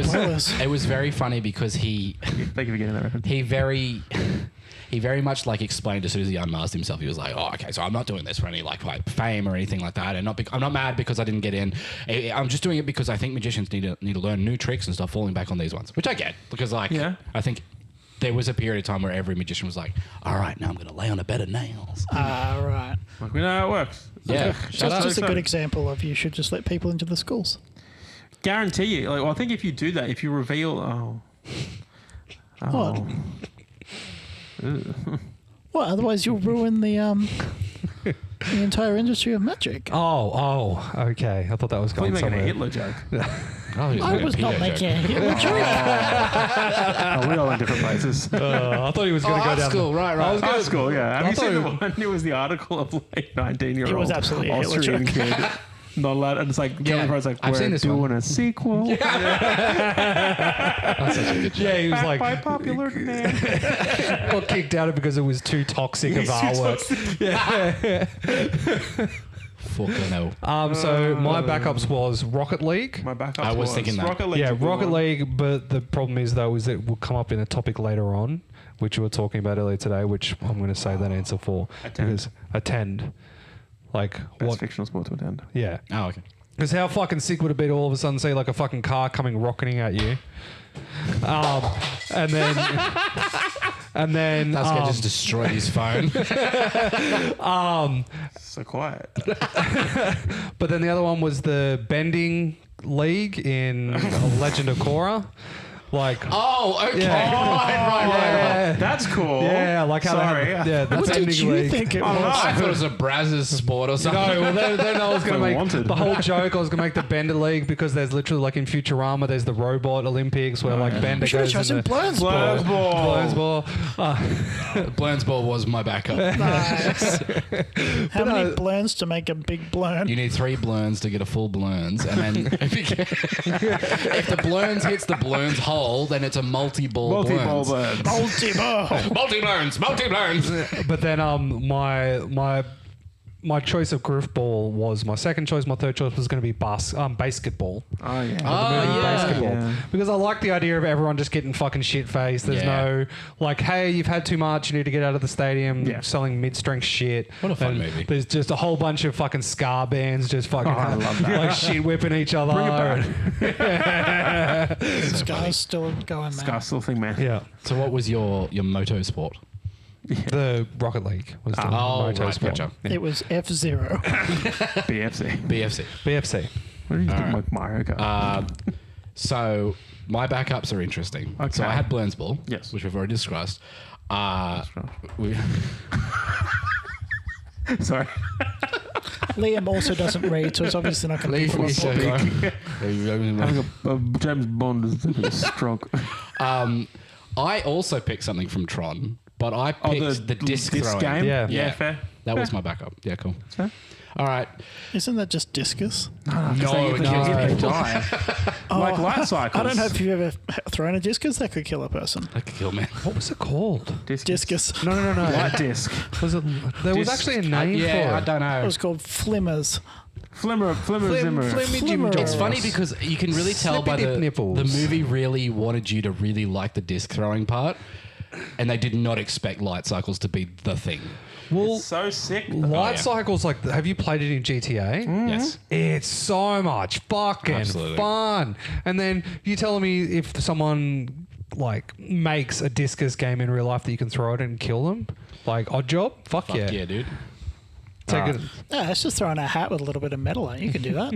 Spoilers. It was very funny because he Thank you for getting that reference. he very much like explained as soon as he unmasked himself. He was like, "Oh, okay, so I'm not doing this for any like fame or anything like that, and I'm not mad because I didn't get in. I'm just doing it because I think magicians need to learn new tricks and stuff, falling back on these ones, which I get because like Yeah. I think." There was a period of time where every magician was like, "All right, now I'm going to lay on a bed of nails." Right. Like, we know how it works. Yeah, Just a good example of you should just let people into the schools. Guarantee you. Like, well, I think if you do that, if you reveal, What? What? Otherwise, you'll ruin the entire industry of magic. oh, okay. I thought that was I thought you going were making a somewhere. Hitler joke. I was not making a Hitler joke. Oh, we all in different places. I thought he was going to go art down. school, right. I was High gonna- school, yeah. Have I you thought seen the it- one? It was the article of like 19-year-old It was absolutely a Hitler Austrian joke. kid. Not allowed, and it's like, Yeah, It's like, I've we're seen this doing one. a sequel. That's such a good joke. Yeah, he was Back by like popular demand. got kicked out because it was too toxic of He's too artwork. Fucking hell. So my backups was Rocket League. My backup I was thinking that. Rocket League. Yeah, Rocket League, but the problem is though is it will come up in a topic later on, which we were talking about earlier today, which I'm going to say that answer for. Attend. Because attend. Like Best what? fictional sport to attend. Yeah. Oh, okay. Because how fucking sick would it be to all of a sudden see like a fucking car coming rocketing at you, and then That's gonna just destroy his phone. So quiet. but then the other one was the bending league in Legend of Korra, like Oh, okay. Yeah. Right. That's cool. yeah, like how Sorry. they have, yeah, the What did bending you league. think it Oh, was? no. I thought it was a Brazzers sport or something. No, well then I was going to They make wanted. the whole joke. I was going to make the Bender League because there's literally like in Futurama, there's the robot Olympics where like Bender We should have goes chosen in the Blurns Ball. Blurns Ball. Blurns ball was my backup. Nice. How many no. blurns to make a big blurn? You need 3 blurns to get a full blurns, and then if the blurns hits the blurns hole, ball, then it's a multi-ball Multi-ball burns. burns. Multi-ball. Multi-burns. But then my choice of Griffball was my second choice. My third choice was going to be basketball. Oh, yeah. The movie Basketball. Yeah. Because I like the idea of everyone just getting fucking shit-faced. There's Yeah. no, like, hey, you've had too much, you need to get out of the stadium, Yeah. selling mid-strength shit. What a fun And movie. There's just a whole bunch of fucking scar bands just fucking I love that. like shit whipping each other. Bring it back. This guy's still going, man. Scar still thing, man. Yeah. So what was your moto sport? The Rocket League was the Oh, moto right, sport. gotcha. It was F-Zero. BFC. BFC. BFC. What did you think Alright. like Mario Kart? So my backups are interesting. So Okay. I had Burnsball, Yes. which we've already discussed. We, Sorry. Liam also doesn't read, so it's obviously not going to be leave full me of so Having a James Bond is a stroke. I also picked something from Tron, but I picked the disc throwing. game? Yeah. Yeah, fair. That was my backup. Yeah, cool. Fair. All right. Isn't that just discus? No, They die. Like light cycles. I don't know if you've ever thrown a discus. That could kill a person. that could kill me. What was it called? Discus. No. Light disc. Was it? There was Disc. actually a name Yeah, for I it. don't It know. was called flimmers. Flimmer Zimmer. Flimmer. It's funny because you can really tell by Slippy dip nipples. the movie really wanted you to really like the disc throwing part, and they did not expect light cycles to be the thing. Well, So sick. light yeah. cycles like have you played it in GTA? Yes. It's so much fucking Absolutely. fun. And then you telling me if someone like makes a discus game in real life that you can throw it and kill them? Like Odd Job? Fuck, Fuck yeah. yeah, dude. Take it. Yeah, it's just throwing a hat with a little bit of metal on it. You can do that.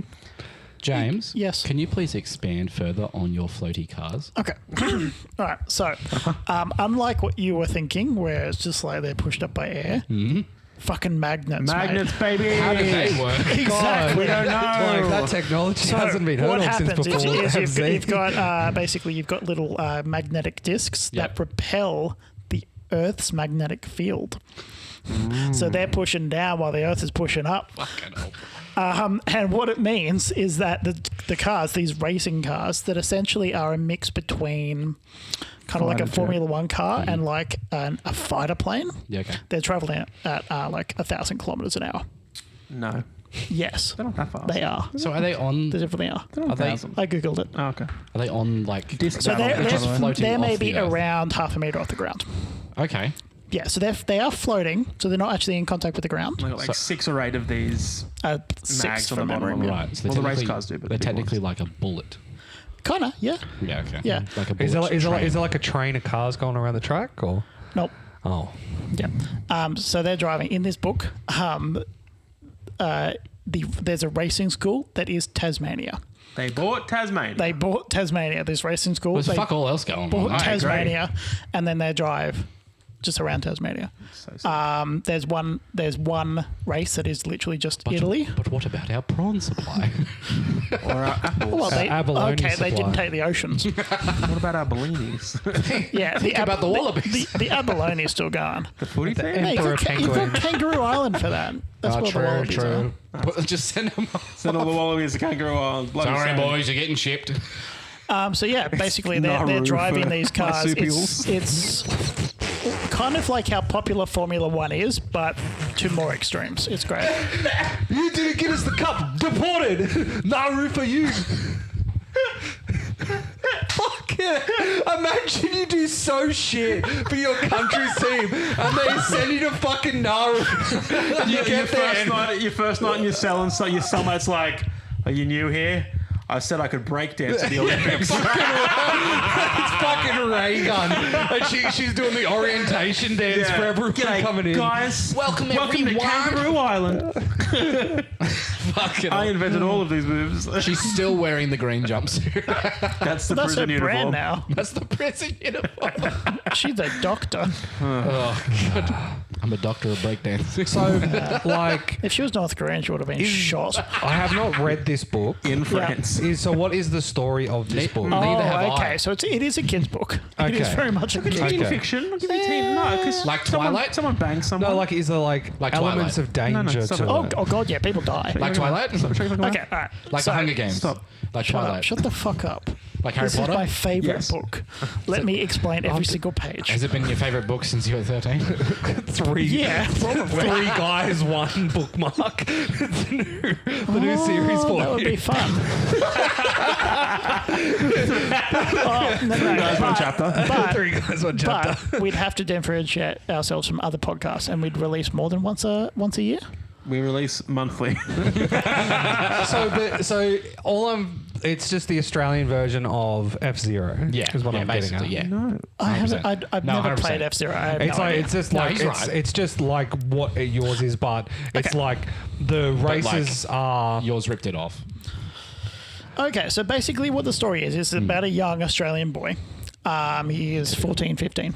James? Yes. Can you please expand further on your floaty cars? Okay. All right. So, unlike what you were thinking, where it's just like they're pushed up by air, fucking magnets. Magnets, baby. How did they work? Mate. Exactly. We don't know. Like that technology hasn't been heard what of since happens before. is FZ. you've got basically you've got little magnetic discs Yep. that propel the Earth's magnetic field. So they're pushing down while the Earth is pushing up. Fucking hell. And what it means is that the cars, these racing cars, that essentially are a mix between kind of like a Fighter jet. Formula One car and like a fighter plane. Yeah, okay. They're traveling at like 1,000 kilometers an hour. No. Yes, They're not that fast. they are. So are they on? They definitely are. They're not Are they- 1,000. I googled it. Oh, okay. Are they on like? Disc So battle. they're, just they're, floating they're off maybe the Earth. around half a meter off the ground. Okay. Yeah, so they are floating, so they're not actually in contact with the ground. They got like So- 6 or 8 of these. 6 Mags on from the bottom memory. of Right. So Well, the race technically- cars do, but the they're big technically ones. like a bullet. Kinda, yeah. Yeah. Okay. Yeah. Like a bullet. Is there train. like a train of cars going around the track or? Nope. Oh. Yeah. So they're driving in this book. There's a racing school that is Tasmania. They bought Tasmania. They bought Tasmania. This racing school. There's they fuck all else going bought on. Tasmania, and then they drive just around Tasmania. So sick. There's one race that is literally just Italy. But what about our prawn supply? Or our apples. Well, they, abalone okay, they supply. didn't take the oceans. What about our bellinis? Yeah, Think about the wallabies. The abalone is still going. The footy The thing? Hey, Emperor you've got penguin. Kangaroo Island for that. That's where the wallabies are. Just send them off. Send all the wallabies to Kangaroo Island. Bloody Sorry, same. boys, you're getting shipped. So yeah, basically they're Nauru driving for these cars. marsupials. It's kind of like how popular Formula One is, but to more extremes. It's great. You didn't get us the cup. Deported. Nauru for you. Fuck it. Imagine you do so shit for your country's team and they send you to fucking Nauru. And you Your get there. first night and you're selling, so your cellmate's like, are you new here? I said I could break dance at the Olympics. It's fucking Ray Gun. And she's doing the orientation dance for everyone G'day, coming in. guys. Welcome, to everyone. Kangaroo Island. Fucking I invented all of these moves. She's still wearing the green jumpsuit. That's the That's her prison brand uniform. now. That's the prison uniform. She's a doctor. Oh, God. I'm a doctor of breakdancing. So, like, If she was North Korean, she would have been shot. I have not read this book. In France. So, what is the story of this book? Neither have I. Okay, so it is a kid's book. It is Okay. very much a kid's Teen book. Okay. fiction? I'll give you teen. No, because Like Twilight? Someone bangs someone. No, like, is there like elements Twilight. of danger stop to it. it? Oh god, yeah, people die. Like Twilight? Stop, shut the fuck up. Okay, all right. Like So- the Hunger Games. Stop. Like Shut Twilight. up. Shut the fuck up. Like Harry This Potter? is my favorite Yes. book. Let me explain every single page. Has it been your favorite book since you were 13? Three. Yeah, probably. Three guys, one bookmark. the new series for That would you. be fun. No, Guys, one but- chapter. But, Three guys, one chapter. but we'd have to differentiate ourselves from other podcasts, and we'd release more than once a year. We release monthly. So it's just the Australian version of F-Zero. Yeah. is what I'm getting basically, at. yeah. No. I haven't. 100%. I've No, never 100%. played F-Zero. I have It's no like idea. it's just No, like he's right. it's just like what yours is, but it's Okay. like the races are. Yours ripped it off. Okay, so basically what the story is about a young Australian boy. He is 14, 15.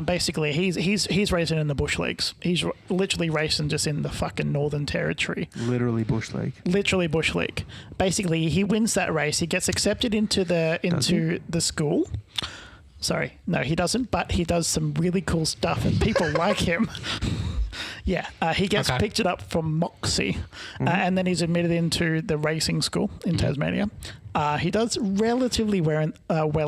Basically, he's racing in the bush leagues. He's literally racing just in the fucking Northern Territory. Literally bush league. Literally bush league. Basically, he wins that race. He gets accepted into the school. Sorry, no, he doesn't. But he does some really cool stuff, and people like him. Yeah, he gets Okay. picked it up from Moxie, and then he's admitted into the racing school in Tasmania. He does relatively well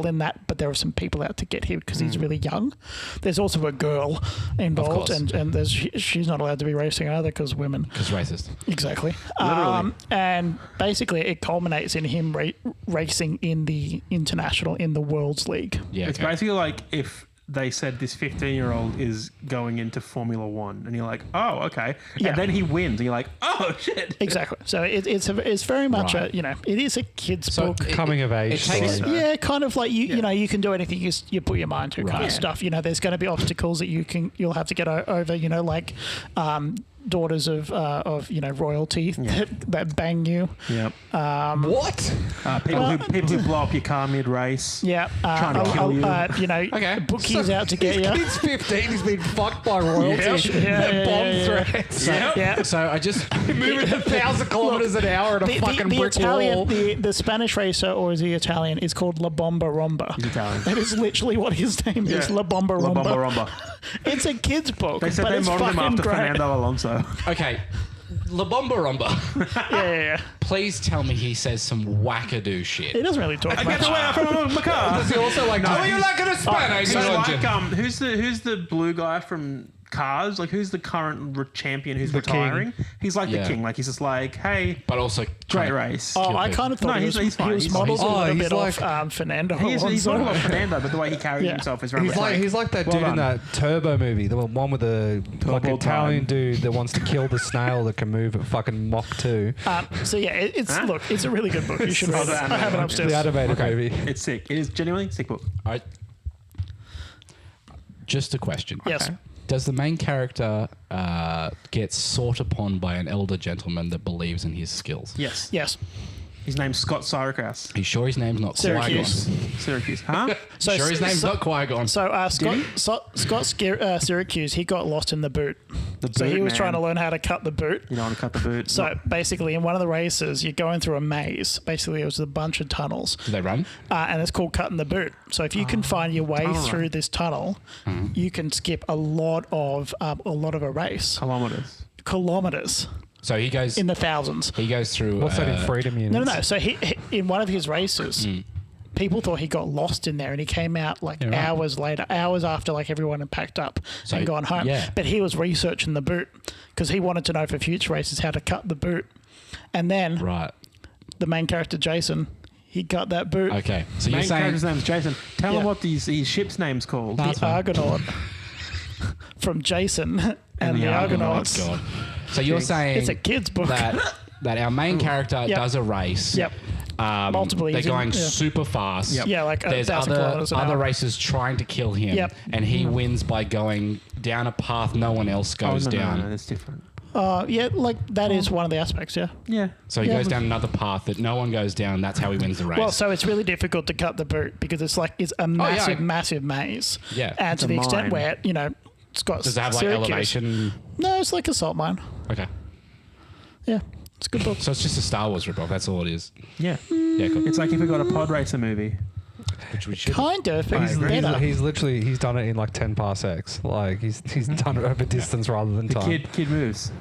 in that, but there are some people out to get him because he's really young. There's also a girl involved, course. and she's not allowed to be racing either because women. Because racist. Exactly. Literally. And basically, it culminates in him racing in the World's League. Yeah. It's okay. basically like if they said this 15-year-old is going into Formula One, and you're like, oh, okay. Yeah. And then he wins, and you're like, oh, shit. Exactly. So it's very much Right. it is a kid's So book. it- Coming of age it takes- story. Yeah, kind of like you know, you can do anything you put your mind to, kind Right. of stuff. You know, there's going to be obstacles that you'll have to get over. You know, like daughters of royalty that bang you. Yep. What? People who blow up your car mid-race. Yeah, Trying to kill you. Okay. bookies out to get This you. kid's 15. He's been fucked by royalty. Yeah, Bomb yeah. threats. Yeah. So I just Moving 1,000 kilometers an hour at a fucking the brick Italian, wall. the Spanish racer, or is he Italian, is called La Bomba Romba. He's Italian. That is literally what his name is, La Bomba La Romba. Bomba Romba. It's a kid's book, They said but they it's modeled him fucking after great. Fernando Alonso. okay. La Bomba Romba. Yeah. Please tell me he says some wackadoo shit. He doesn't really talk I get much. away from my car. Does he also like? Oh, you're like a Spanish So legend. like, who's the blue guy from Cars? Like, who's the current champion who's The retiring? He's like Yeah. the king. Like, he's just like, hey, But also great trying to- race. Oh, I kind of thought No, he he's was fine. He's- modelled a oh, little he's bit off Fernando He's Alonso. not like Fernando, but the way he carries Yeah. himself is very He's much like that well dude in done. that Turbo movie, the one with the like Turbo Italian time. dude that wants to kill the snail that can move at fucking Mach 2. So yeah, it's a really good book. You should read it. the I have it animated upstairs. The animated movie. It's sick. It is genuinely sick book. I, just a question. Yes. Okay. Does the main character get sought upon by an elder gentleman that believes in his skills? Yes. Yes. His name's Scott Syracuse. Are you sure his name's not Syracuse. Qui-Gon? Syracuse. Huh? So, Sure his name's not Qui-Gon? So Scott Syracuse, he got lost in the boot. The So he boot, was man. trying to learn how to cut the boot. You don't want to cut the boot. So basically, in one of the races, you're going through a maze. Basically, it was a bunch of tunnels, Do they run? and it's called cutting the boot. So if you can find your way tunnel through run. this tunnel, you can skip a lot of a race, kilometers So he goes. in the thousands. He goes through. What's that in freedom units? No. So he in one of his races. People thought he got lost in there, and he came out like Yeah, right. hours after like everyone had packed up So, and gone home. yeah. But he was researching the boot because he wanted to know for future races how to cut the boot. And then Right. the main character Jason, he cut that boot. Okay. So you're Main saying. character's name's Jason. Tell Yeah. him what his ship's name's called. The Argonaut from Jason and the Oh, Argonauts. God. So you're saying It's a kid's book. that our main character Yep. does a race. Yep. Multiple. They're he's in- going yeah. super fast. Yeah, like There's 1,000 kilometers an other hour. racers trying to kill him. Yep. And he wins by going down a path no one else goes down. No, that's different. Yeah, like that is one of the aspects. Yeah. Yeah. So he Yeah. goes down another path that no one goes down. That's how he wins the race. Well, so it's really difficult to cut the boot because it's a massive, massive maze. Yeah. And It's to a the extent mine. where, it's got Does it have like Syracuse. elevation? No, it's like a salt mine. Okay. Yeah, it's a good book. So it's just a Star Wars ripoff. That's all it is. Yeah. Yeah, cool. It's like if we got a pod racer movie. Which we should. Kind of, but it's better. He's literally done it in like 10 parsecs. Like he's done it over distance rather than The time. kid moves.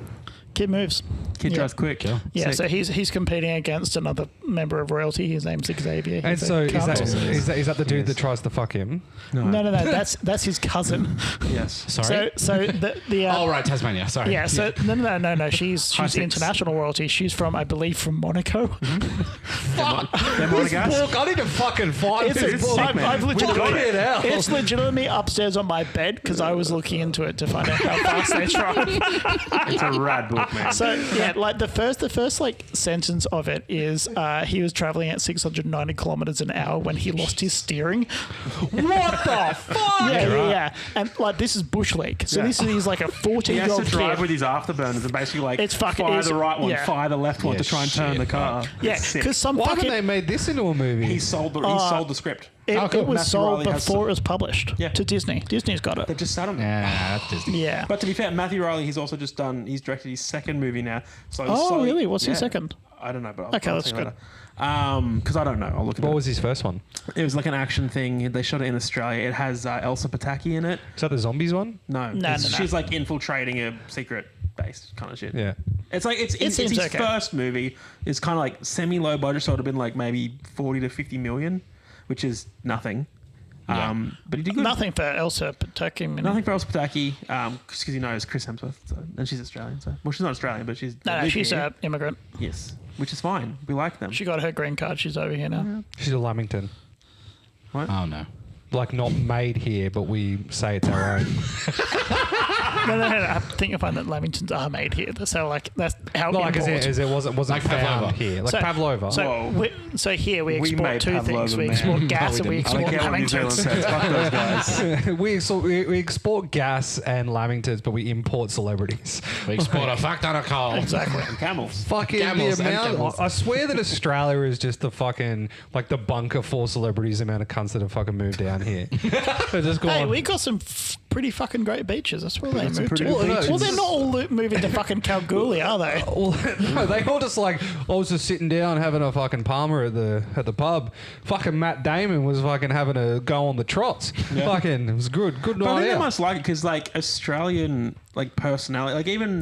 Kid moves. Kid drives quick. Yeah. Yeah, Sick. so he's competing against another member of royalty. His name's Xavier. And He's so a is cunt. that the dude Yes. that tries to fuck him? No. That's his cousin. Yes. Sorry. So the Oh right, Tasmania. Sorry. yeah. So no. She's six. international royalty. She's from, I believe, from Monaco. They're Monegasque. Look, I need to fucking find It's, this book. I've legitimately, it out. it's legitimately upstairs on my bed because I was looking into it to find out how fast they drive. It's a rad book, man. So yeah, like the first like sentence of it is he was traveling at 690 kilometers an hour when he lost his steering. What the fuck? Yeah. And like this is bush league, so Yeah. this is he's like a He has to 14-year-old drive kid. with his afterburners and basically like It's fucking- fire it's- the right one, yeah. fire the left one Yeah, to try and turn shit, the car. Yeah, It's sick. because some Why haven't fucking they made this into a movie? He sold the script. it, Oh, cool. it was Matthew sold Riley has before some- it was published Yeah. to Disney. Disney's got They it. just sat on it. Yeah, that's Disney. Yeah. But to be fair, Matthew Riley, he's also just he's directed his second movie now. So Oh, really? What's his second? I don't know, but Okay, I'll that's tell you good. later. Because I don't know. I'll look at What it. was his first one? It was like an action thing. They shot it in Australia. It has Elsa Pataki in it. Is that the zombies one? No, No. she's like infiltrating a secret base kind of shit. Yeah. It's like it's seems his okay. first movie. It's kind of like semi-low budget, so it would have been like maybe 40 to 50 million, which is nothing. Yeah. But he did good. Nothing for Elsa Pataki. Nothing for Elsa Pataki, because he knows Chris Hemsworth, and she's Australian. So, well, she's not Australian, but she's No, she's an immigrant. yes, which is fine. We like them. She got her green card. She's over here now. She's a Lamington. Oh no. Like not made here, but we say it's our own. No. I think you'll find that Lamingtons are made here. That's how Not like as it wasn't Like found Pavlova. here. Like So- Pavlova. So here we We export made two things. Pavlova, We man. export gas and we I don't export care what New Zealand Lamingtons. says. Fuck those guys. we export gas and Lamingtons, but we import celebrities. We export a fuck ton of coal. Exactly. And camels. Fucking Camels the and amount. camels. I swear that Australia is just the fucking like the bunker for celebrities. The amount of cunts that have fucking moved down here. They're just Hey, going. we got some pretty fucking great beaches. That's where they some moved pretty to. good Well, beaches. they're not all moving to fucking Kalgoorlie, are they? Well, no, they all just like I was just sitting down having a fucking palmer at the pub. Fucking Matt Damon was fucking having a go on the trots. Fucking it was good. Good But I night think they out. must like it because, like, Australian, like, personality, like, even,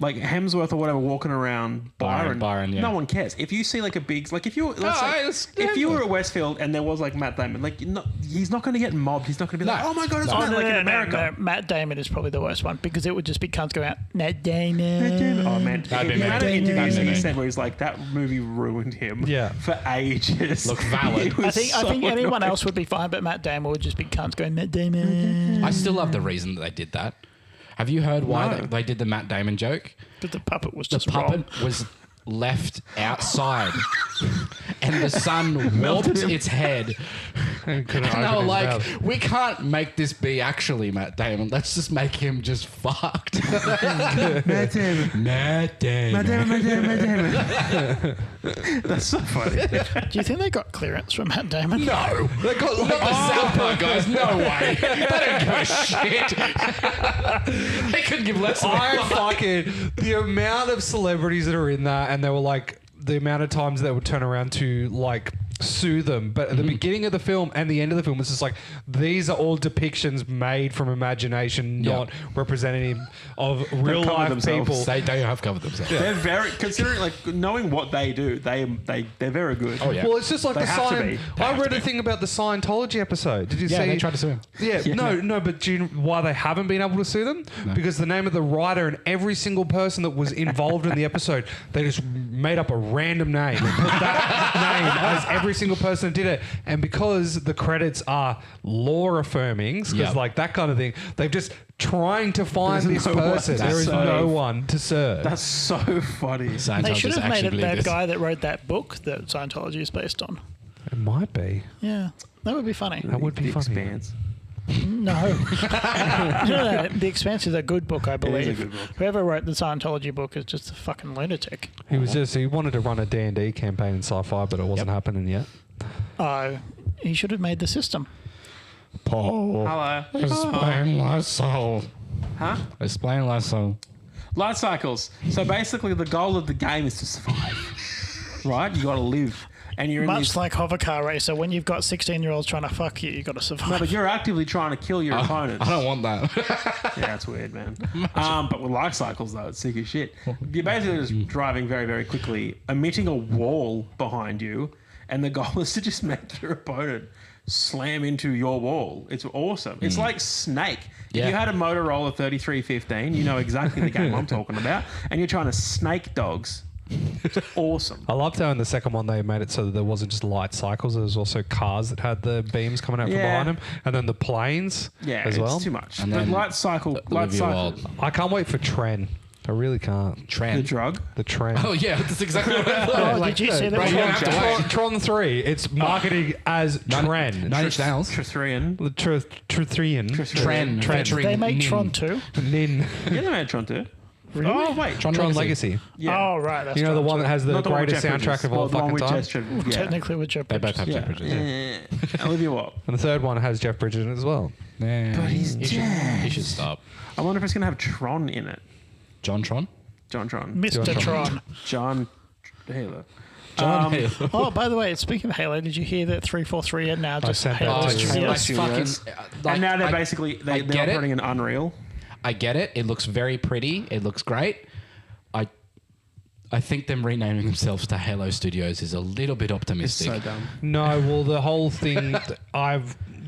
like, Hemsworth or whatever walking around Byron, yeah. no one cares. If you see, like, a big, like, if you, let's Oh, say, it's if you Hemsworth. were at Westfield and there was, like, Matt Damon, like, he's not going to get mobbed. He's not going to be like, No. oh my God, it's No. Matt, like, in America. No. Matt Damon is probably the worst one because it would just be cunts going out, Matt Damon. Oh man, That'd be the me. amount of That'd interviews be that he me. said where he's like, that movie ruined him Yeah. for ages. Look, valid. It was I think so anyone annoying. else would be fine, but Matt Damon would just be cunts going, Matt Damon. I still love the reason that they did that. Have you heard why No. they did the Matt Damon joke? But the puppet was The just puppet wrong. was left outside, and the sun warped its head. And couldn't And they open were his like, mouth. "We can't make this be actually Matt Damon. Let's just make him just fucked." Matt Damon. Matt Damon. Matt Damon, Matt Damon, Matt Damon. That's so funny. Do you think they got clearance from Matt Damon? No, they got like the South Park guys. No way. They don't give a shit. They couldn't give less. Of I a fuck. fucking the amount of celebrities that are in that, and they were like the amount of times they would turn around to like sue them. But at the beginning of the film and the end of the film, it's just like these are all depictions made from imagination, Yeah. not representative of real covered life themselves. people. They have covered themselves. They're very, considering, like, knowing what they do, they're very good. Oh yeah. Well, it's just like They the have to sign. be. I read a thing about the Scientology episode. Did you Yeah, see? they tried to sue him. Yeah, no, but do you know why they haven't been able to sue them? Because the name of the writer and every single person that was involved in the episode, they just made up a random name and put that name as every single person that did it. And because the credits are law affirming, because Yep. like that kind of thing, they've just trying to find There's this no one person. to There is serve. no one to serve. That's so funny. They Scientologists should have actually made it believe that this. guy that wrote that book that Scientology is based on. It might be. Yeah, that would be funny. That would be The funny. Expanse. No. No, The Expanse is a good book, I believe. a good book. Whoever wrote the Scientology book is just a fucking lunatic. He wanted to run a D&D campaign in sci-fi, but it wasn't happening yet. He should have made the system. Paul, Hello. explain my soul. Huh? Explain my soul. Life cycles. So basically, the goal of the game is to survive. Right? You got to live. and you're in Much these, like Hovercar Racer, when you've got 16-year-olds trying to fuck you got to survive. no, but you're actively trying to kill your opponents. I don't want that. Yeah, it's weird, man. But with life cycles, though, it's sick as shit. You're basically just driving very, very quickly, emitting a wall behind you, and the goal is to just make your opponent slam into your wall. It's awesome. It's like Snake. Yeah. If you had a Motorola 3315, you know exactly the game I'm talking about, and you're trying to snake dogs. It's awesome. I loved how in the second one they made it so that there wasn't just light cycles. There was also cars that had the beams coming out from behind them, and then the planes as well. It's too much. And But then light cycle. I can't wait for Tren. I really can't. Tren. The drug. The Tren. Oh yeah, that's exactly what I thought. Oh, did you see that? Right, you don't have to wait. Tron 3. It's marketing as Tren. 9 Inch Nails. Trithrian. The Trithrian. Tren. featuring They make Nin. Tron 2? Nin. Yeah, they made Tron 2. Really? Oh, wait. Tron Tron Legacy. Legacy. Yeah. Oh, right. That's You know, the Tron one 2. that has the Not one with greatest Jeff soundtrack Bridges. of all The one fucking with time. Jeff- yeah. Technically with Jeff They both Bridges. have Jeff Bridges. Yeah. Olivia what? And the third one has Jeff Bridges in it as well. Yeah. But he's He should stop. I wonder if it's going to have Tron in it. John Tron. John Tron. Mr. Tron. John Halo. John Halo. Oh, by the way, speaking of Halo, did you hear that 343 are now just sent that Halo to you. Studios? Halo fucking. Studios. Like, And now they're I- basically I they're get it. operating in Unreal. I get it. It looks very pretty. It looks great. I think them renaming themselves to Halo Studios is a little bit It's optimistic. so dumb. No, well, the whole thing,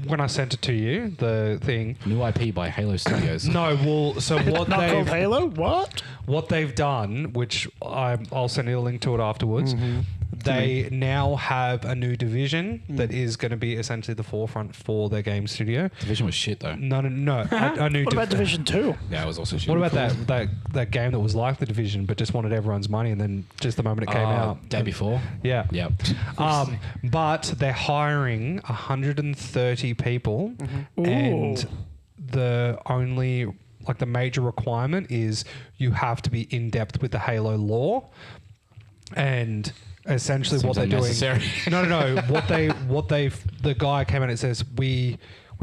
when I sent it to you, the thing. New IP by Halo Studios. No, well, so what Not called they've, Halo? What? what they've done, which I'll send you a link to it afterwards, they now have a new division that is going to be essentially the forefront for their game studio. Division was shit though. No, a new What about Division 2? Yeah, it was also shit. What about that game that was like the Division but just wanted everyone's money, and then just the moment it came out, Day before. yeah, Yep. but they're hiring 130 people, and Ooh. the only the major requirement is you have to be in depth with the Halo lore, and essentially Seems what they're doing. unnecessary. No. The guy came in and says we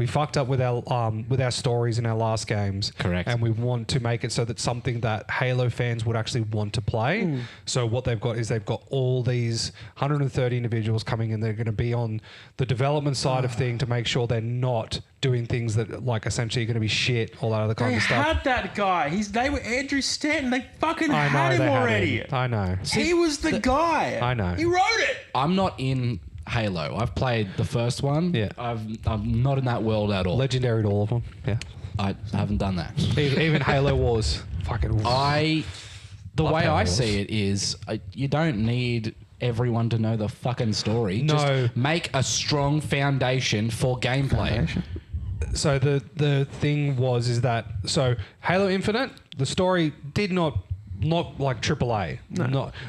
fucked up with our stories in our last games. Correct. And we want to make it so that something that Halo fans would actually want to play. So what they've got is they've got all these 130 individuals coming in. They're going to be on the development side of thing to make sure they're not doing things that essentially are going to be shit, all that other kind They of stuff. had that guy. They were Andrew Stanton. They fucking I know had him they had already. him. I know. He was the guy. I know. He wrote it. I'm not in Halo. I've played the first one. Yeah. I'm not in that world at all. Legendary to all of them. Yeah. I haven't done that. Even Halo Wars. Fucking. The Love way Halo I Wars. see it is, you don't need everyone to know the fucking story. No. Just make a strong foundation for gameplay. So the thing is that Halo Infinite, the story did not AAA,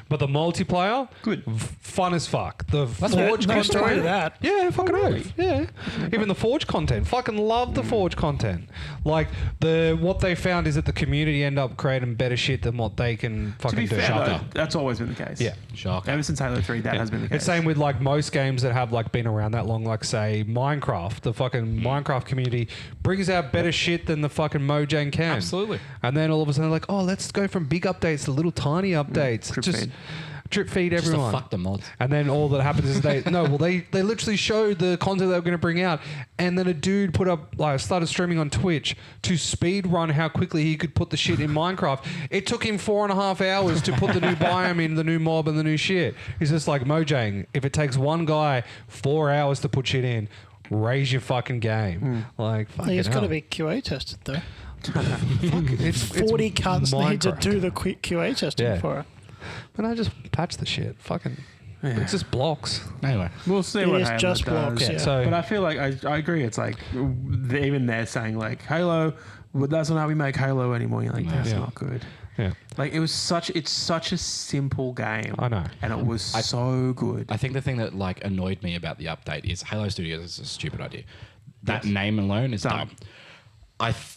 but the multiplayer, Good. fun as fuck. The Forge No content, story to that. yeah, fucking oath. Yeah, even the Forge content, fucking love the Forge content. What they found is that the community end up creating better shit than what they can To fucking be do. fair, though, Shocker. that's always been the case. Yeah. Shocker. Ever since Halo 3, that has been the case. It's same with most games that have been around that long, say Minecraft. The fucking Minecraft community brings out better shit than the fucking Mojang can. Absolutely. And then all of a sudden, oh, let's go from big updates to little tiny updates. Drip feed Just to everyone. fuck the mods. And then all that happens is they literally showed the content they were going to bring out, and then a dude started streaming on Twitch to speed run how quickly he could put the shit in Minecraft. It took him 4.5 hours to put the new biome in, the new mob, and the new shit. He's just like, Mojang, if it takes one guy 4 hours to put shit in, raise your fucking game. It's got to be QA tested, though. It's 40 cunts need to Minecraft. do the quick QA testing Yeah. for it. But I just patch the shit. Fucking, it's just blocks. Anyway. We'll see It what is Halo just does. blocks, yeah. So But I feel like I agree. It's even they're saying Halo, well, that's not how we make Halo anymore. You're like, that's Yeah. not good. yeah, It's such a simple game. I know. And it was so good. I think the thing that annoyed me about the update is Halo Studios is a stupid idea. That name alone is dumb.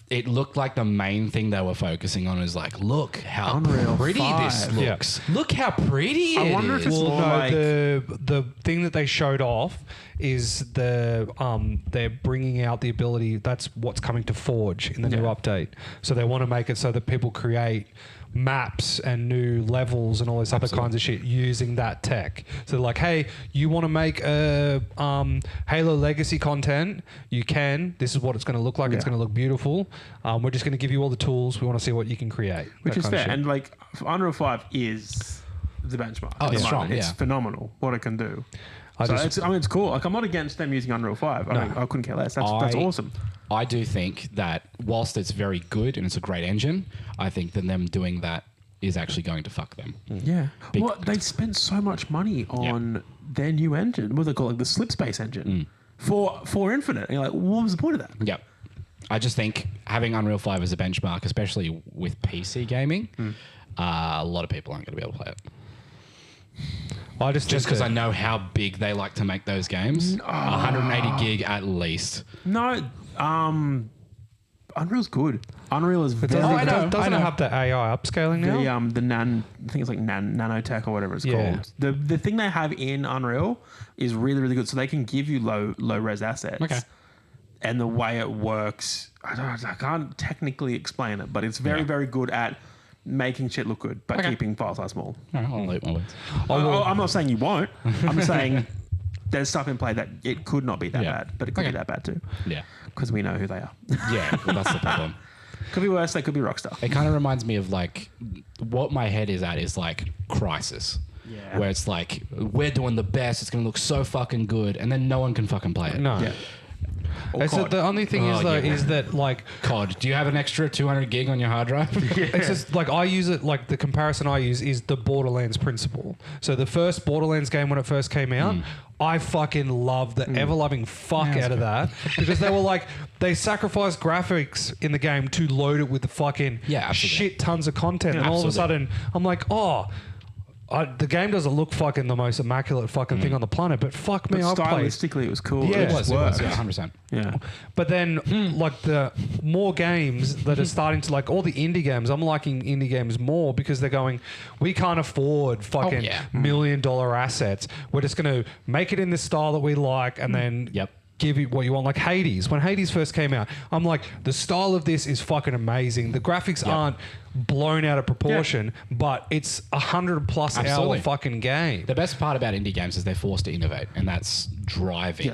It looked like the main thing they were focusing on is look how Unreal pretty 5. this Yeah. looks. Look how pretty it I wonder if is. it's Well, more no, like- the thing that they showed off is they're bringing out the ability. That's what's coming to Forge in the new Yeah. update. So they want to make it so that people create maps and new levels and all this other kinds of shit using that tech. So like, hey, you want to make a Halo Legacy content? You can. This is what it's going to look like. It's going to look beautiful. We're just going to give you all the tools. We want to see what you can create. Which is fair. And like Unreal 5 is the benchmark. Oh, at the it's strong, moment. It's yeah. phenomenal what it can do. It's cool. Like I'm not against them using Unreal 5. I mean, I couldn't care less. That's awesome. I do think that whilst it's very good and it's a great engine, I think that them doing that is actually going to fuck them. Yeah. Well, they spent so much money on their new engine. What do they call it? Like the Slip Space engine for Infinite. And you're like, what was the point of that? Yep. I just think having Unreal 5 as a benchmark, especially with PC gaming, a lot of people aren't going to be able to play it. I just because I know how big they like to make those games. 180 gig at least. No, Unreal's good. Unreal is very doesn't good. it have the AI upscaling now? I think it's like nanotech or whatever it's called. The thing they have in Unreal is really, really good. So they can give you low res assets. Okay. And the way it works, I can't technically explain it, but it's very, very good at making shit look good, but keeping file size small. All right, I'll leave my words. I'm not saying you won't. I'm saying there's stuff in play that it could not be that bad, but it could be that bad too. Yeah. Because we know who they are. Yeah, well, that's the problem. Could be worse. They could be Rockstar. It kind of reminds me of like what my head is at is like Crisis. Yeah. Where it's like, we're doing the best, it's going to look so fucking good, and then no one can fucking play it. No. Yeah. So the only thing is that like COD, do you have an extra 200 gig on your hard drive? it's just like I use it, like the comparison I use is the Borderlands principle. So the first Borderlands game when it first came out, I fucking loved the ever-loving fuck out of that because they were like, they sacrificed graphics in the game to load it with the fucking shit tons of content. And all of a sudden, I'm like, the game doesn't look fucking the most immaculate fucking thing on the planet, but fuck me, But I played. stylistically, it was cool. Yeah. It was, yeah, 100%. Yeah. But then, like the more games that are starting to like all the indie games, I'm liking indie games more because they're going, we can't afford fucking $1 million assets. We're just going to make it in the style that we like, and then give you what you want. Like Hades. When Hades first came out, I'm like, the style of this is fucking amazing. The graphics aren't blown out of proportion, but it's 100+ hour fucking game. The best part about indie games is they're forced to innovate, and that's driving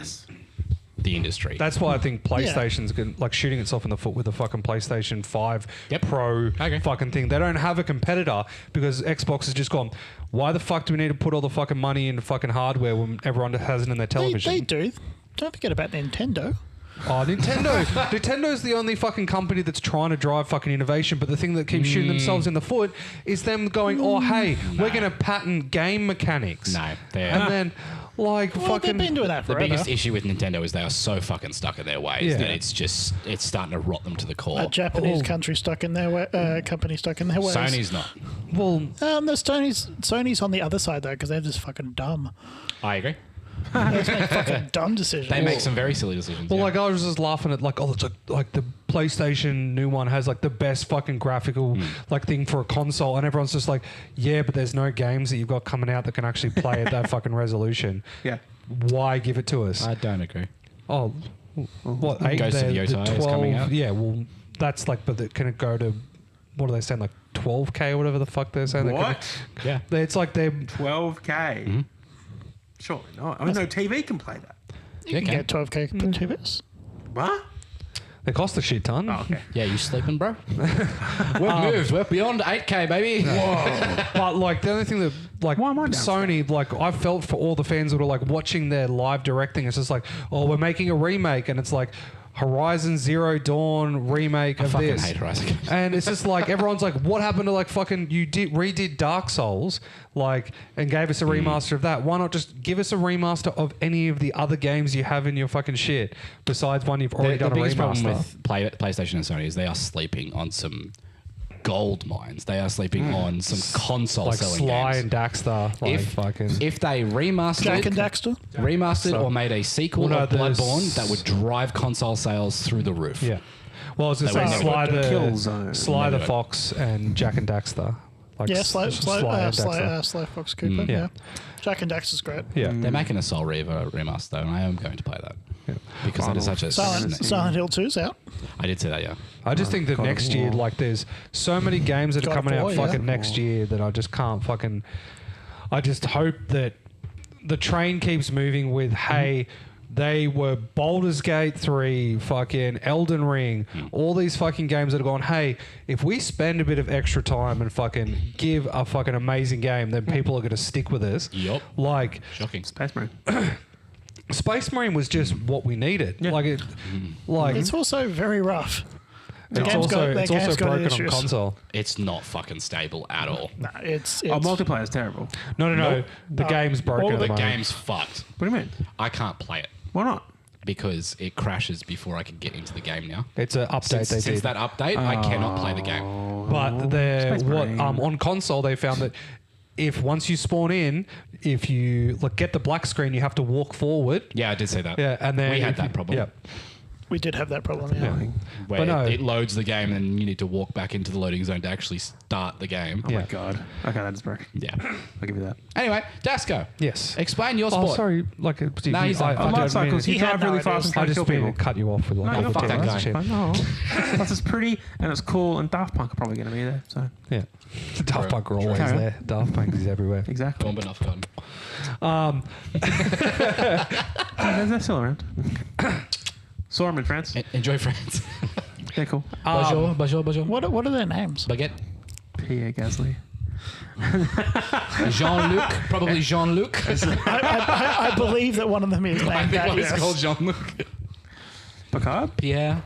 the industry. That's why I think PlayStation's like shooting itself in the foot with the fucking PlayStation 5 Pro fucking thing. They don't have a competitor because Xbox has just gone, why the fuck do we need to put all the fucking money into fucking hardware when everyone has it in their television? They do. Don't forget about Nintendo. Oh, Nintendo. Nintendo's the only fucking company that's trying to drive fucking innovation, but the thing that keeps shooting themselves in the foot is them going, we're going to patent game mechanics. No, and then, like, They've been doing that the forever. biggest issue with Nintendo is they are so fucking stuck in their ways that it's starting to rot them to the core. A Japanese country stuck in their way, company stuck in their ways. Sony's not. Well, there's Sony's on the other side though because they're just fucking dumb. I agree. They just make fucking dumb decisions. They make some very silly decisions. well, like I was just laughing at it's like the PlayStation new one has like the best fucking graphical like thing for a console, and everyone's just like, yeah, but there's no games that you've got coming out that can actually play at that fucking resolution. Yeah. Why give it to us? I don't agree. Oh, what? Ghost of Yotei is coming out. Yeah, well, that's like, but can it go to? What are they saying? Like 12K or whatever the fuck they're saying. What? Yeah. It's like they're 12K. Surely not. I mean, no TV can play that. You can get 12K per TVs. What? they cost a shit ton. Oh, okay. Yeah, you sleeping, bro? We've moved. We're beyond 8K, baby. Whoa. But like the only thing that like Why am I Sony, like I felt for all the fans that are like watching their live directing, it's just like, oh, we're making a remake, and it's like Horizon Zero Dawn remake of fucking this. hate Horizon. And it's just like everyone's like, what happened to like fucking redid Dark Souls, like, and gave us a remaster of that? Why not just give us a remaster of any of the other games you have in your fucking shit besides one you've already done a biggest remaster? problem with PlayStation and Sony is they are sleeping on some gold mines. They are sleeping on some console like selling Sly games. and Daxter, like If they remastered Jack and Daxter? or made a sequel Well, no, of there's- Bloodborne, that would drive console sales through the roof. Yeah. Well, I was going to They say would never Killzone. Sly the Never. Fox and Jack and Daxter. Like Yeah, and Sly Daxter. Fox Cooper. Yeah. Yeah. Jack and Daxter's great. Yeah. They're making a Soul Reaver remaster, and I am going to play that. Because that is such a... Silent Hill 2's out. I did say that, yeah. I just think that God of next year, War. like, there's so many games that are God of coming out War, yeah. fucking next year that I just can't fucking. I just hope that the train keeps moving with, hey, they were Baldur's Gate 3, fucking Elden Ring, all these fucking games that are going, hey, if we spend a bit of extra time and fucking give a fucking amazing game, then people are going to stick with us. Yup. Like, Shocking. Space Marine. Space Marine was just what we needed. Yeah. Like, It's also very rough. it's game's got- also, that it's game's also got broken on issues. console. It's not fucking stable at all. No, it's Oh, multiplayer is terrible. No. Nope. The game's broken all at The the moment. game's fucked. What do you mean? I can't play it Why not? because it crashes before I can get into the game now. It's an update Since they did. that update, I cannot play the game. But Space what Marine. on console they found that if once you spawn in, if you get the black screen, you have to walk forward. Yeah, I did say that. Yeah, and then we had if you- that problem. Yeah, we did have that problem. Yeah. Where But no. it loads the game and you need to walk back into the loading zone to actually start the game. Oh my Yeah. god. Okay, that is broken. Yeah. I'll give you that. Anyway, Dasco. yes. Explain your Oh, sport. sorry. No, he's not. On don't motorcycles, mean you He had drive no really fast ideas. and try I to kill just mean people. to cut you off with like No, all fuck the that text guy. shit. I know. Plus, it's pretty and it's cool, and Daft Punk are probably going to be there. So Yeah, Daft Punk are always Carry on. there. Daft Punk is everywhere. exactly. Gone but not forgotten. They're still around. Saw them in France. Enjoy France. Yeah, cool. Bonjour, bonjour, bonjour. What are their names? Baguette. Pierre Gasly. Jean-Luc. Probably Jean-Luc. I believe that one of them is I named think that. one is Yes. called Jean-Luc. Picard. Pierre.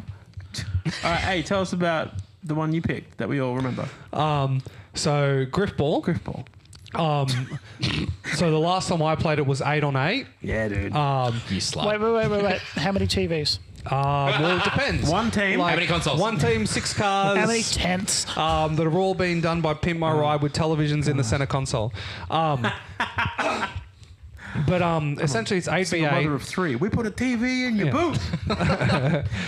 All right, hey, tell us about the one you picked that we all remember. So Griffball. Griffball. So the last time I played it was 8 on 8. Yeah, dude. You slut. Wait. How many TVs? Well, it depends. One team. How many consoles? One team, 6 cars. How many tents? that have all been done by Pimp My Ride with televisions in the center console. But essentially it's Single mother 8v8. of 3. We put a TV in your Yeah. boot.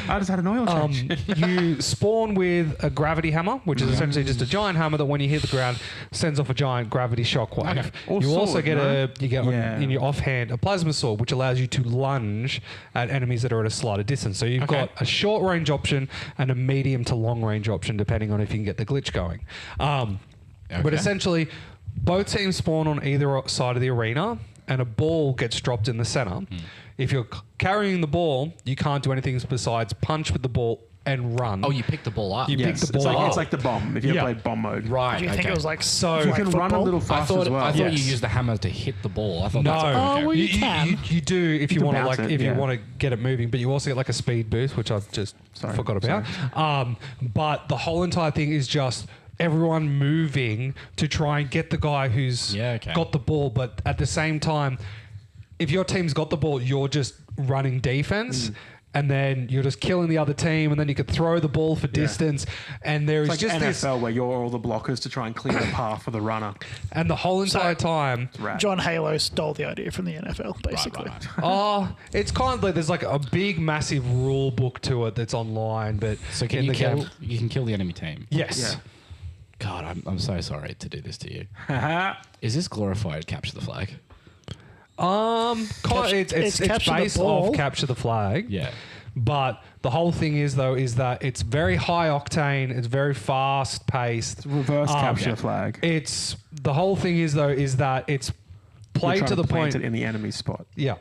I just had an oil change. You spawn with a gravity hammer, which is essentially just a giant hammer that when you hit the ground sends off a giant gravity shockwave. Okay. Or You also sword, get no? in your offhand a plasma sword, which allows you to lunge at enemies that are at a slighter distance. So you've Okay. got a short range option and a medium to long range option, depending on if you can get the glitch going. But Okay. essentially, both teams spawn on either side of the arena, and a ball gets dropped in the center. If you're carrying the ball, you can't do anything besides punch with the ball and run. Oh, you picked the ball up. You Yes, pick the it's ball like, up. it's like the bomb. If you Yeah. ever played bomb mode. Right. Do you think okay. it was like So- You like can run a football? little I faster thought as well. I thought Yes. you used the hammer to hit the ball. I thought No. that's Oh, okay. well, you can. You do if you can want to bounce like it, if you yeah. want to get it moving, but you also get like a speed boost, which I just Sorry, forgot about. But the whole entire thing is just everyone moving to try and get the guy who's Yeah, okay. got the ball, but at the same time, if your team's got the ball, you're just running defense. And then you're just killing the other team, and then you could throw the ball for distance. And there is It's like just this, NFL where you're all the blockers to try and clear the path for the runner. and the whole entire time, Right. John Halo stole the idea from the NFL, basically. Right. oh, it's kind of like there's like a big, massive rule book to it that's online. But So can in you the kill? game, You can kill the enemy team. yes, Yeah. God, I'm so sorry to do this to you. Haha. Is this glorified capture the flag? it's Capture the based Ball. off capture the flag. Yeah. But the whole thing is that it's very high octane. It's very fast paced. Reverse capture yeah. flag. It's the whole thing is that it's You're played trying to the plant point. it in the enemy spot. Yeah.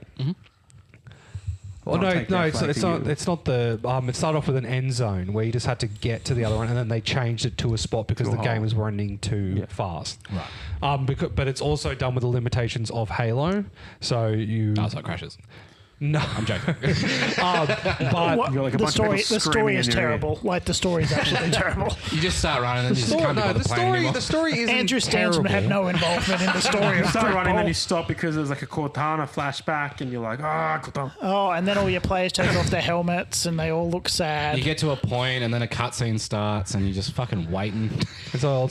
Well, Not no, take their it's flag to not. you. It's not the. It started off with an end zone where you just had to get to the other one, and then they changed it to a spot because To a the game hole. was running too Yeah. fast. Right. But it's also done with the limitations of Halo. So you. Oh, so it crashes. No. I'm joking. What- You're like a the bunch of story, people the story screaming is in your ear. terrible. Like the story is absolutely terrible. you just start running and then you just Story- can't be no, bothered the playing story. anymore. The story isn't Andrew Stanton terrible. had no involvement in the story You of start running, then football. you stop because there's like a Cortana flashback, and you're like, Cortana. Oh, and then all your players take off their helmets and they all look sad. You get to a point and then a cutscene starts and you're just fucking waiting. It's all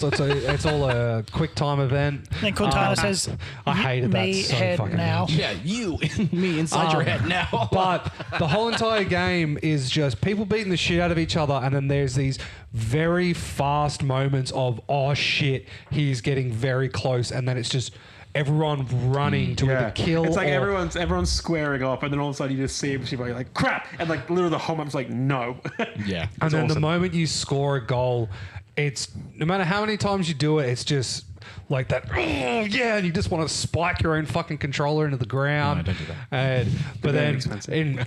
a quick time event. Then Cortana says, I hated that me so head fucking now. much. Yeah, you and me inside your head now. But the whole entire game is just people beating the shit out of each other, and then there's these very fast moments of, oh shit, he's getting very close, and then it's just everyone running to either kill It's like or... everyone's squaring up, and then all of a sudden you just see everybody like crap, and like literally the whole map's like no. Yeah. And then the awesome. moment you score a goal, it's no matter how many times you do it, it's just like that. Oh yeah, and you just want to spike your own fucking controller into the ground. No, don't do that. And but very then expensive. in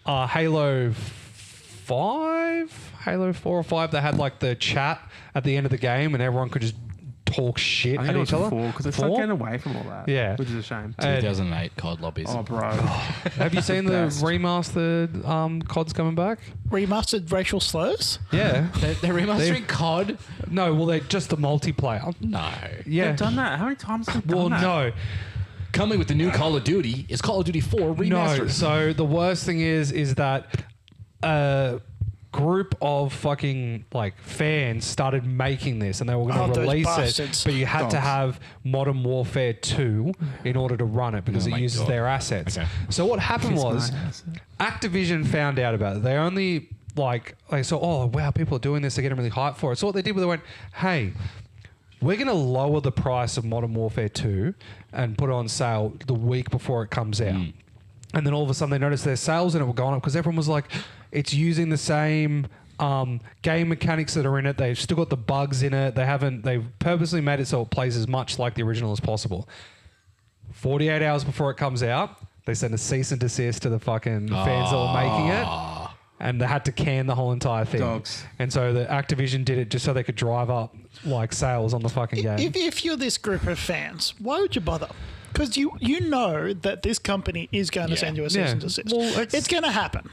Halo 5, Halo 4 or 5, they had like the chat at the end of the game, and everyone could just talk shit I at think it each was other. 4 because they started Four? getting away from all that. Yeah. which is a shame. 2008 COD lobbies. Oh, bro. Have you seen the Best. remastered CODs coming back? Remastered racial slurs? Yeah. They're remastering COD? No, well, they're just the multiplayer. No. Yeah. They've done that. How many times have they Well, done that? no. Coming with the new Call of Duty is Call of Duty 4 remastered. No, so the worst thing is that a group of fucking like fans started making this, and they were going Oh, to those release it, bastards. but you had to Dogs. have Modern Warfare 2 in order to run it because Oh it my uses God. their assets. Okay. So what happened Kiss was my ass. Activision found out about it. They only like saw, oh wow, people are doing this, they're getting really hyped for it. So what they did was they went, hey, we're going to lower the price of Modern Warfare 2 and put it on sale the week before it comes out. And then all of a sudden they noticed their sales in it were going up because everyone was like, it's using the same game mechanics that are in it. They've still got the bugs in it. They've purposely made it so it plays as much like the original as possible. 48 hours before it comes out, they sent a cease and desist to the fucking fans that were making it. And they had to can the whole entire thing. Dogs. And so the Activision did it just so they could drive up like sales on the fucking game. If you're this group of fans, why would you bother? Because you know that this company is going to Yeah. send you a cease Yeah. and desist. Well, it's going to happen.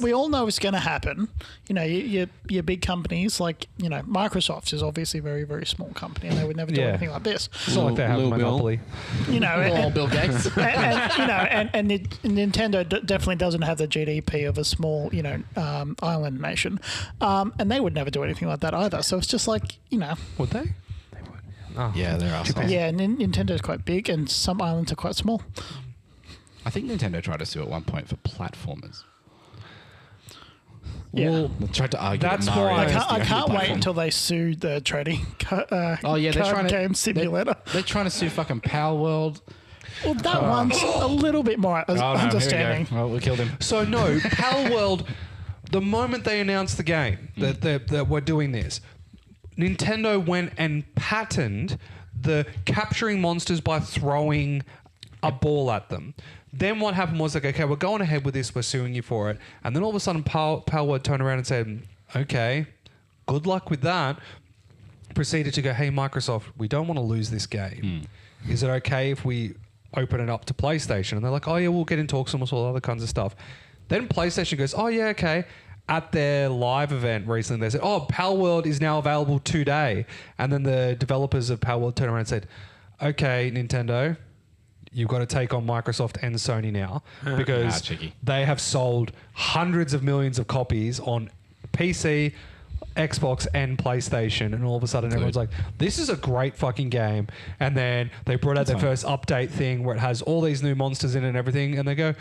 We all know it's going to happen. You know, your big companies like, you know, Microsoft is obviously a very, very small company, and they would never do Yeah. anything like this. It's not like they have a Lil Bill. monopoly. You know, Oh, Bill Gates. and Nintendo definitely doesn't have the GDP of a small, you know, island nation, and they would never do anything like that either. So it's just like, you know, Would they? Yeah, they're assholes. yeah, Nintendo's quite big, and some islands are quite small. I think Nintendo tried to sue at one point for platformers. Yeah. Well, They tried to argue That's that Mario why- I is can't, the I only can't wait platform. until they sue the trading Oh yeah, they're card trying to game simulator. They're trying to sue fucking Power World. Well, that one's a little bit more understanding. Well, we killed him. So no, Pal World. The moment they announced the game that we're doing this, Nintendo went and patented the capturing monsters by throwing a ball at them. Then what happened was like, okay, we're going ahead with this. We're suing you for it. And then all of a sudden, Pal World turned around and said, okay, good luck with that. Proceeded to go, hey Microsoft, we don't want to lose this game. Is it okay if we open it up to PlayStation? And they're like, oh yeah, we'll get in talks and all other kinds of stuff. Then PlayStation goes, oh yeah, okay. At their live event recently, they said, oh, Pal World is now available today. And then the developers of Pal World turned around and said, okay, Nintendo, you've got to take on Microsoft and Sony now because cheeky. they have sold hundreds of millions of copies on PC, Xbox and PlayStation, and all of a sudden everyone's like, this is a great fucking game. And then they brought out their first update thing where it has all these new monsters in it and everything, and they go,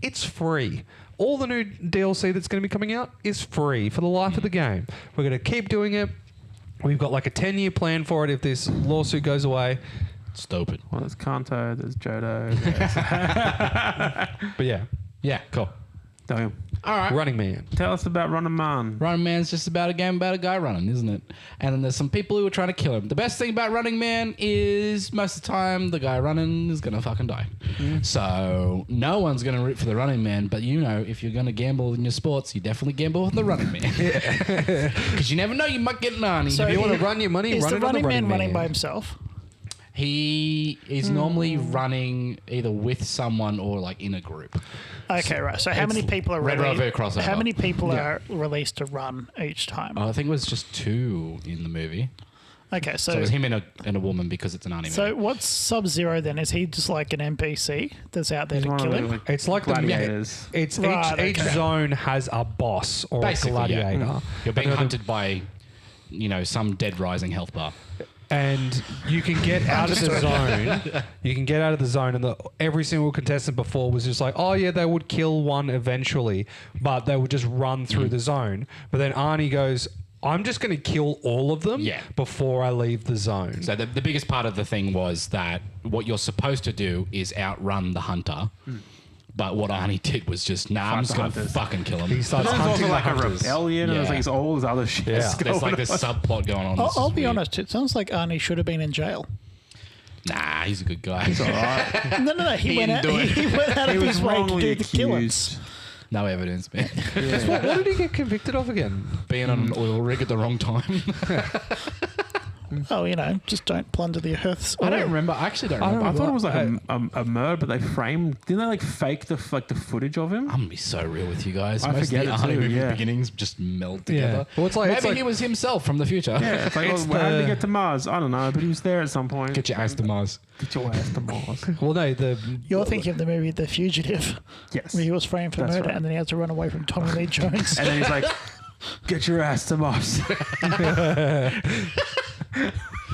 it's free. All the new DLC that's going to be coming out is free for the life of the game. We're going to keep doing it. We've got like a 10-year plan for it if this lawsuit goes away. Stupid. Well, there's Kanto, there's Johto, there's But yeah, Yeah, cool. Damn. All right. Running Man. Tell us about Running Man. Running Man's just about a game about a guy running, isn't it? And then there's some people who are trying to kill him. The best thing about Running Man is most of the time the guy running is gonna fucking die. So no one's gonna root for the Running Man, but you know, if you're gonna gamble in your sports, you definitely gamble with the Running Man. Because you never know, you might get nani. So If you want to run your money, Is run the it on the running man running by Man. himself? He is normally running either with someone or like in a group. Okay, right. So how It's many people are Red Rover released? crossover. How many people are released to run each time? I think it was just 2 in the movie. Okay, So it was him and a woman because it's an anime. So what's Sub-Zero then? Is he just like an NPC that's out there to One of kill the, him? It's like gladiators. It's Right, each okay. zone has a boss or Basically, a gladiator. yeah. You're being And then- hunted by, some dead rising health bar. And you can get out of the zone. You can get out of the zone, and every single contestant before was just like, oh yeah, they would kill one eventually, but they would just run through the zone. But then Arnie goes, I'm just going to kill all of them Yeah. before I leave the zone. So the biggest part of the thing was that what you're supposed to do is outrun the hunter. But what Arnie did was just, I'm just the going to hunters. fucking kill him. He starts There's hunting also the like a hunters. rebellion, and there's Yeah. like it's all this other shit. Yeah. There's like this subplot going on. This I'll is be weird. honest. It sounds like Arnie should have been in jail. Nah, he's a good guy. He's all right. No. He went out. didn't do it. He went out He of was his way to wrongly do the killings. accused. No evidence, man. What did he get convicted of again? Being on an oil rig at the wrong time. Oh, just don't plunder the earth's. I oil. don't remember. I actually don't remember. I thought it was like a murder, but they framed. Didn't they like fake the footage of him? I'm gonna be so real with you guys. I Most forget of it the Arnie too, movie yeah. beginnings just meld together. Well, it's like- maybe it's like- he was himself from the future. Yeah, it's like, It's how did the- he get to Mars? I don't know, but he was there at some point. Get your ass to Mars. Get your ass to Mars. Well, no, You're thinking of the movie The Fugitive, Yes. where he was framed for That's murder right. and then he had to run away from Tommy Lee Jones. And then he's like, get your ass to Mars.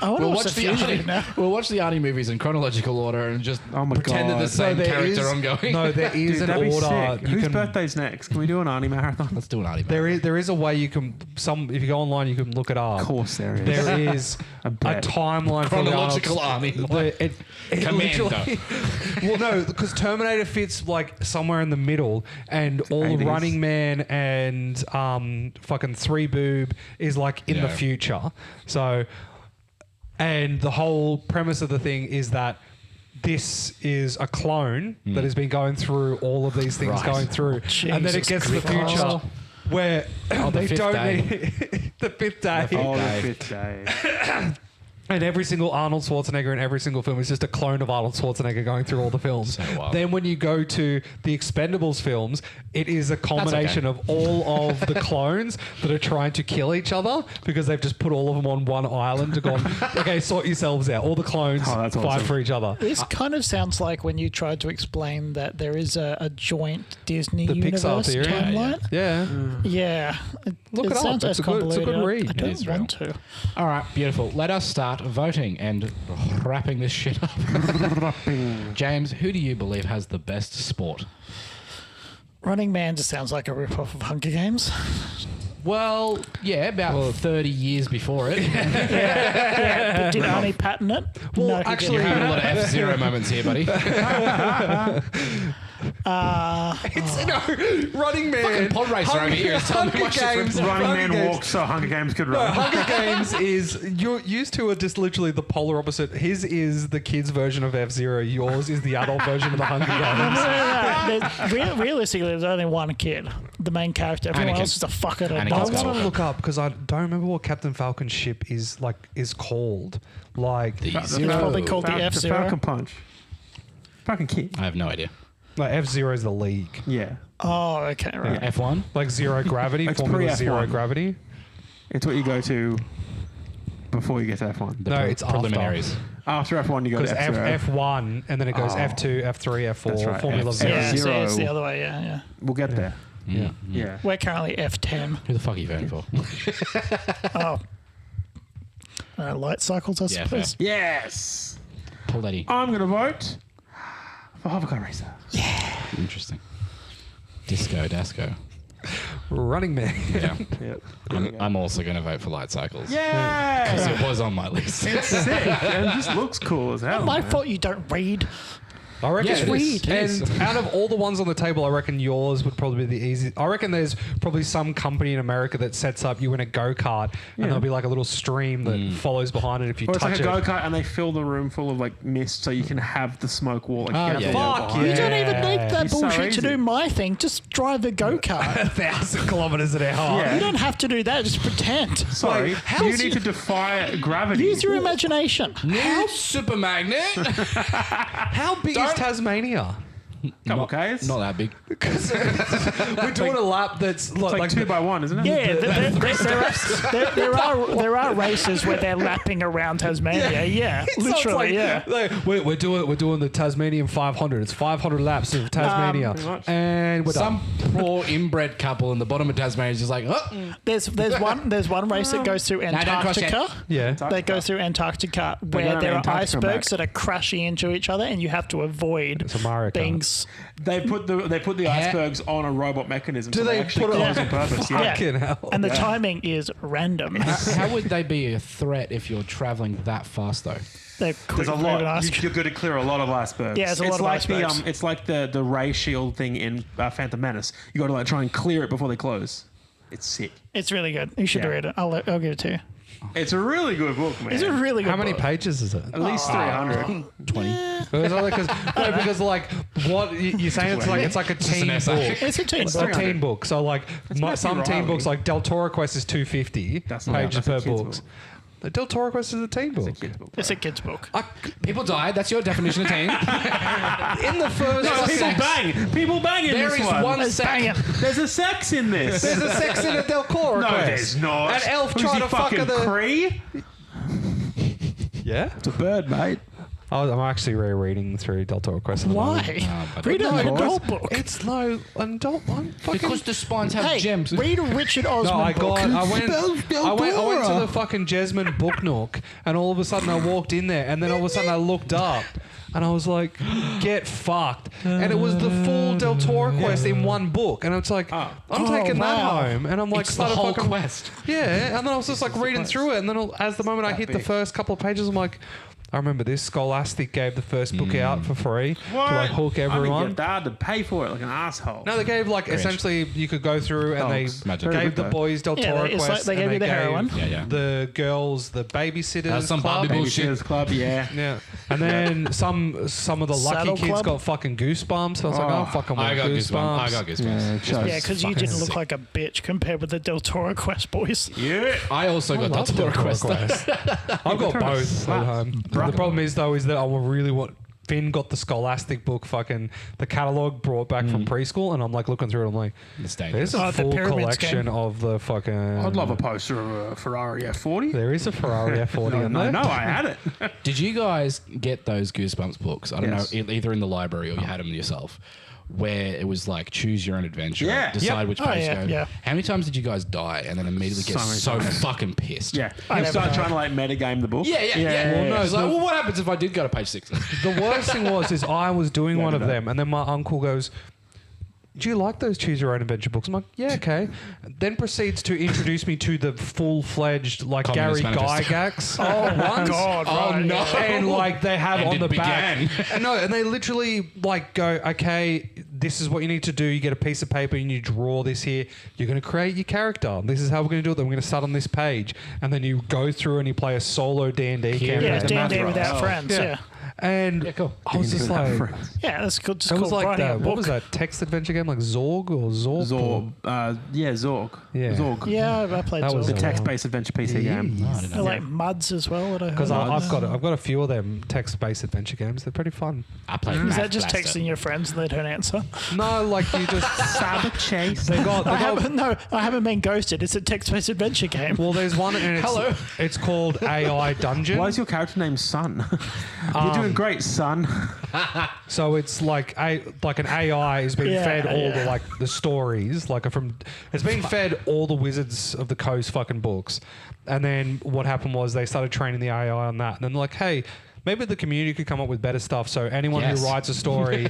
I want to watch The Fugitive now. We'll watch the Arnie movies in chronological order and just Oh my pretend God. they're the same there character is- ongoing. No, there is Dude, an that'd be order. sick. You Whose can, birthday's next? Can we do an Arnie marathon? Let's do an Arnie. there is a way you can. If you go online, you can look it up. Of course there is. There is I a bet. timeline Chronological for the Arnie. Arnold's. It Commando. literally- well, no, because Terminator fits like somewhere in the middle, and all 80s. Running Man and fucking Three Boob is like in the Yeah. future. So, and the whole premise of the thing is that this is a clone that has been going through all of these things Right. going through, and then it Jesus gets to the Christ. future where the they fifth don't day. need the fifth day. Oh, the Day. fifth day. And every single Arnold Schwarzenegger in every single film is just a clone of Arnold Schwarzenegger going through all the films. So wild. Then when you go to the Expendables films, it is a combination of all of the clones that are trying to kill each other because they've just put all of them on one island and gone, okay, sort yourselves out. All the clones Oh, that's fight awesome. for each other. This kind of sounds like when you tried to explain that there is a joint Disney The Pixar universe theory. timeline. Yeah. Yeah. Look it up. sounds It's as a good- it's a good convoluted. read. I It don't is want to. All right, beautiful. Let us start voting and wrapping this shit up. James, who do you believe has the best sport? Running Man just sounds like a rip-off of Hunger Games. Well, yeah, about 30 years before it. Yeah, but did Arnie patent it? Well, no, he actually- You're didn't. having a lot of F-Zero moments here, buddy. It's Running Man. Pod racer over here is telling me my shit's ripped. Running Man walks so Hunger Games could No, run. Hunger Games is used to are just literally the polar opposite. His is the kids' version of F-Zero. Yours is the adult version of the Hunger Games. Realistically, there's only one kid, the main character. Everyone Anakin. else is a fucker. Anakin's I Let's want go. to look up because I don't remember what Captain Falcon's ship is called. Like It's probably called the F-Zero. Falcon Punch. Falcon Kick. I have no idea. F-Zero is the league. Yeah. Oh, okay, right. F1? Like zero gravity, It's Formula pre-F1. Zero gravity. It's what you go to before you get to F1. The No, it's after. preliminaries. After F1, you go Because to F0. F1 and then it goes Oh. F2, F3, F4, That's right. Formula F- Zero. Yeah, so F-Zero. it's the other way. Yeah. We'll get there. Yeah. Yeah. We're currently F10. Who the fuck are you voting for? Oh, light cycles, I Yeah, suppose. Yes. Paul Letty. I'm going to vote for Hovercar Racer. Interesting. Disco, Dasco. Running Man. Yeah. Yep. I'm also going to vote for Light Cycles. Because Yeah. it was on my list. It's sick. And it just looks cool as hell. My man. fault you don't read. I reckon Yeah, it is. It is. And out of all the ones on the table, I reckon yours would probably be the easiest. I reckon there's probably some company in America that sets up you in a go-kart and there'll be like a little stream that follows behind it if you Or it's touch like a it. go-kart and they fill the room full of like mist so you can have the smoke wall. Like, Oh, get out yeah, the yeah. wall Fuck behind. You don't even need that It's so bullshit to easy. do my thing. Just drive a go-kart. 1,000 kilometers an hour. Yeah. You don't have to do that. Just pretend. Sorry, Like, how you is need you- to defy gravity. Use your imagination. New super magnet. How big is Tasmania? Couple Ks. Not that big. We're doing a lap that's It's like 2 by 1, isn't it? Yeah, there are races where they're lapping around Tasmania. Yeah, It sounds literally. like- Yeah. like, we're doing the Tasmanian 500. It's 500 laps of Tasmania, pretty much. and we're done. Some poor inbred couple in the bottom of Tasmania is just like, oh. There's one race that goes through don't cross yet. Antarctica. Yeah. That goes through Antarctica go where to there are Antarctica icebergs back. that are crashing into each other, and you have to avoid It's a Mario Kart. being Yes. They put the icebergs on a robot mechanism. Do so they actually put it close on on purpose? Yeah. Fucking hell. And the timing is random. How would they be a threat if you're traveling that fast though? They're There's a quick moving lot. ice. You're going to clear a lot of icebergs. Yeah, it's a lot of like icebergs. It's like the ray shield thing in Phantom Menace. You got to like try and clear it before they close. It's sick. It's really good. You should Yeah. read it. I'll give it to you. It's a really good book, man. It's a really good How many book. pages is it? At least 300. 20. Because like what you're saying, it's like a teen an book. essay. It's a team It's book. A teen book. So like Matthew some teen Riley. books, like Del Toro Quest is 250 That's not- pages that's a per kid's books. book. The Del Toro Quest is a teen book. Kids book, It's a kid's book. People died. That's your definition of teen. In the first, No, people sex. bang. People bang in There this is one. one Let's bang it. There's a sex in this. there's a sex in a Del Toro no, Quest. there's not. An elf Who's trying he to fuck fucking her. Cree? Yeah. It's a bird, mate. I'm actually rereading through Del Toro Quest. at the moment. Why? but- Read an No, adult book. It's no adult one. Because the spines have Hey, gems. read a Richard Osman No, I book. got. I went to the fucking Jesmond book nook, and all of a sudden I walked in there, and then all of a sudden I looked up, and I was like, "Get fucked!" And it was the full Del Toro Quest in one book, and it's like, I'm taking that wow. home, and I'm like, It's the started whole fucking- quest. Yeah, and then I was just like reading through it, and then as the moment I hit the first couple of pages, I'm like. I remember this. Scholastic gave the first book out for free to like hook I everyone. didn't get that to pay for it like an asshole. No, they gave like essentially you could go through and Dogs. they Magic. gave the Very good, boys Del Yeah, Toro it's like Quest. they gave and you the heroin. Yeah, yeah. The girls the babysitters some club. Barbie bullshit. Babysitter's Club, yeah. Yeah, and then some of the lucky Saddle kids Club? got fucking goosebumps. So I was like, oh fucking I want got goosebumps. goosebumps. I got goosebumps. Yeah, because you fucking didn't look sick. like a bitch compared with the Del Toro Quest boys. Yeah. I also got Love Del Toro Del Toro Quest. Quest. I've got both at home. The problem is though is that I really want. Finn got the Scholastic book, fucking the catalog brought back from preschool, and I'm like looking through it. I'm like, It's dangerous. there's a Oh, the full pyramid collection scheme. of the fucking. I'd love a poster of a Ferrari F40. There is a Ferrari F40 in there. No, I had it. Did you guys get those Goosebumps books? I don't Yes. know, either in the library or you had them yourself, where it was like choose your own adventure, Yeah. decide Yep. which Oh, page yeah, to go. yeah. How many times did you guys die and then immediately get So many so times. fucking pissed? Yeah. I You never start know. trying to like metagame the book. Yeah. Well, no, It's like, the- well, what happens if I did go to page 6? The worst thing was I was doing one of no. them, and then my uncle goes, "Do you like those choose your own adventure books?" I'm like, "Yeah, okay." Then proceeds to introduce me to the full-fledged like Communist Gary Manifesto. Gygax ones. God, Oh, right. no. And like they have And on it the began. back, and no, and they literally like go, "Okay, this is what you need to do. You get a piece of paper, and you draw this here. You're going to create your character. This is how we're going to do it. Then we're going to start on this page, and then you go through and you play a solo D&D Here campaign." Yeah, the D&D math without rolls. friends, yeah. And cool. I was just like, Yeah, that's good. Just it was called like writing a what book. was that text adventure game like Zorg or Zorg? Zorg. Zorg. Yeah. Zorg. Yeah, I played That was Zorg. The text-based adventure PC game. No, I didn't I know. like Muds as well. Because I've got a few of them text-based adventure games. They're pretty fun. I played Is Math that just Blaster. texting your friends and they don't answer? No, like you just Saber Chase. they got I haven't been ghosted. It's a text-based adventure game. well. There's one and it's Hello. It's called AI Dungeon. Why is your character named Sun? You're doing great, Sun. So it's like an AI is being Yeah, fed all the yeah. like the stories like from it's being fed all the Wizards of the Coast fucking books, and then what happened was they started training the AI on that, and then like, hey, maybe the community could come up with better stuff. So anyone Yes. who writes a story.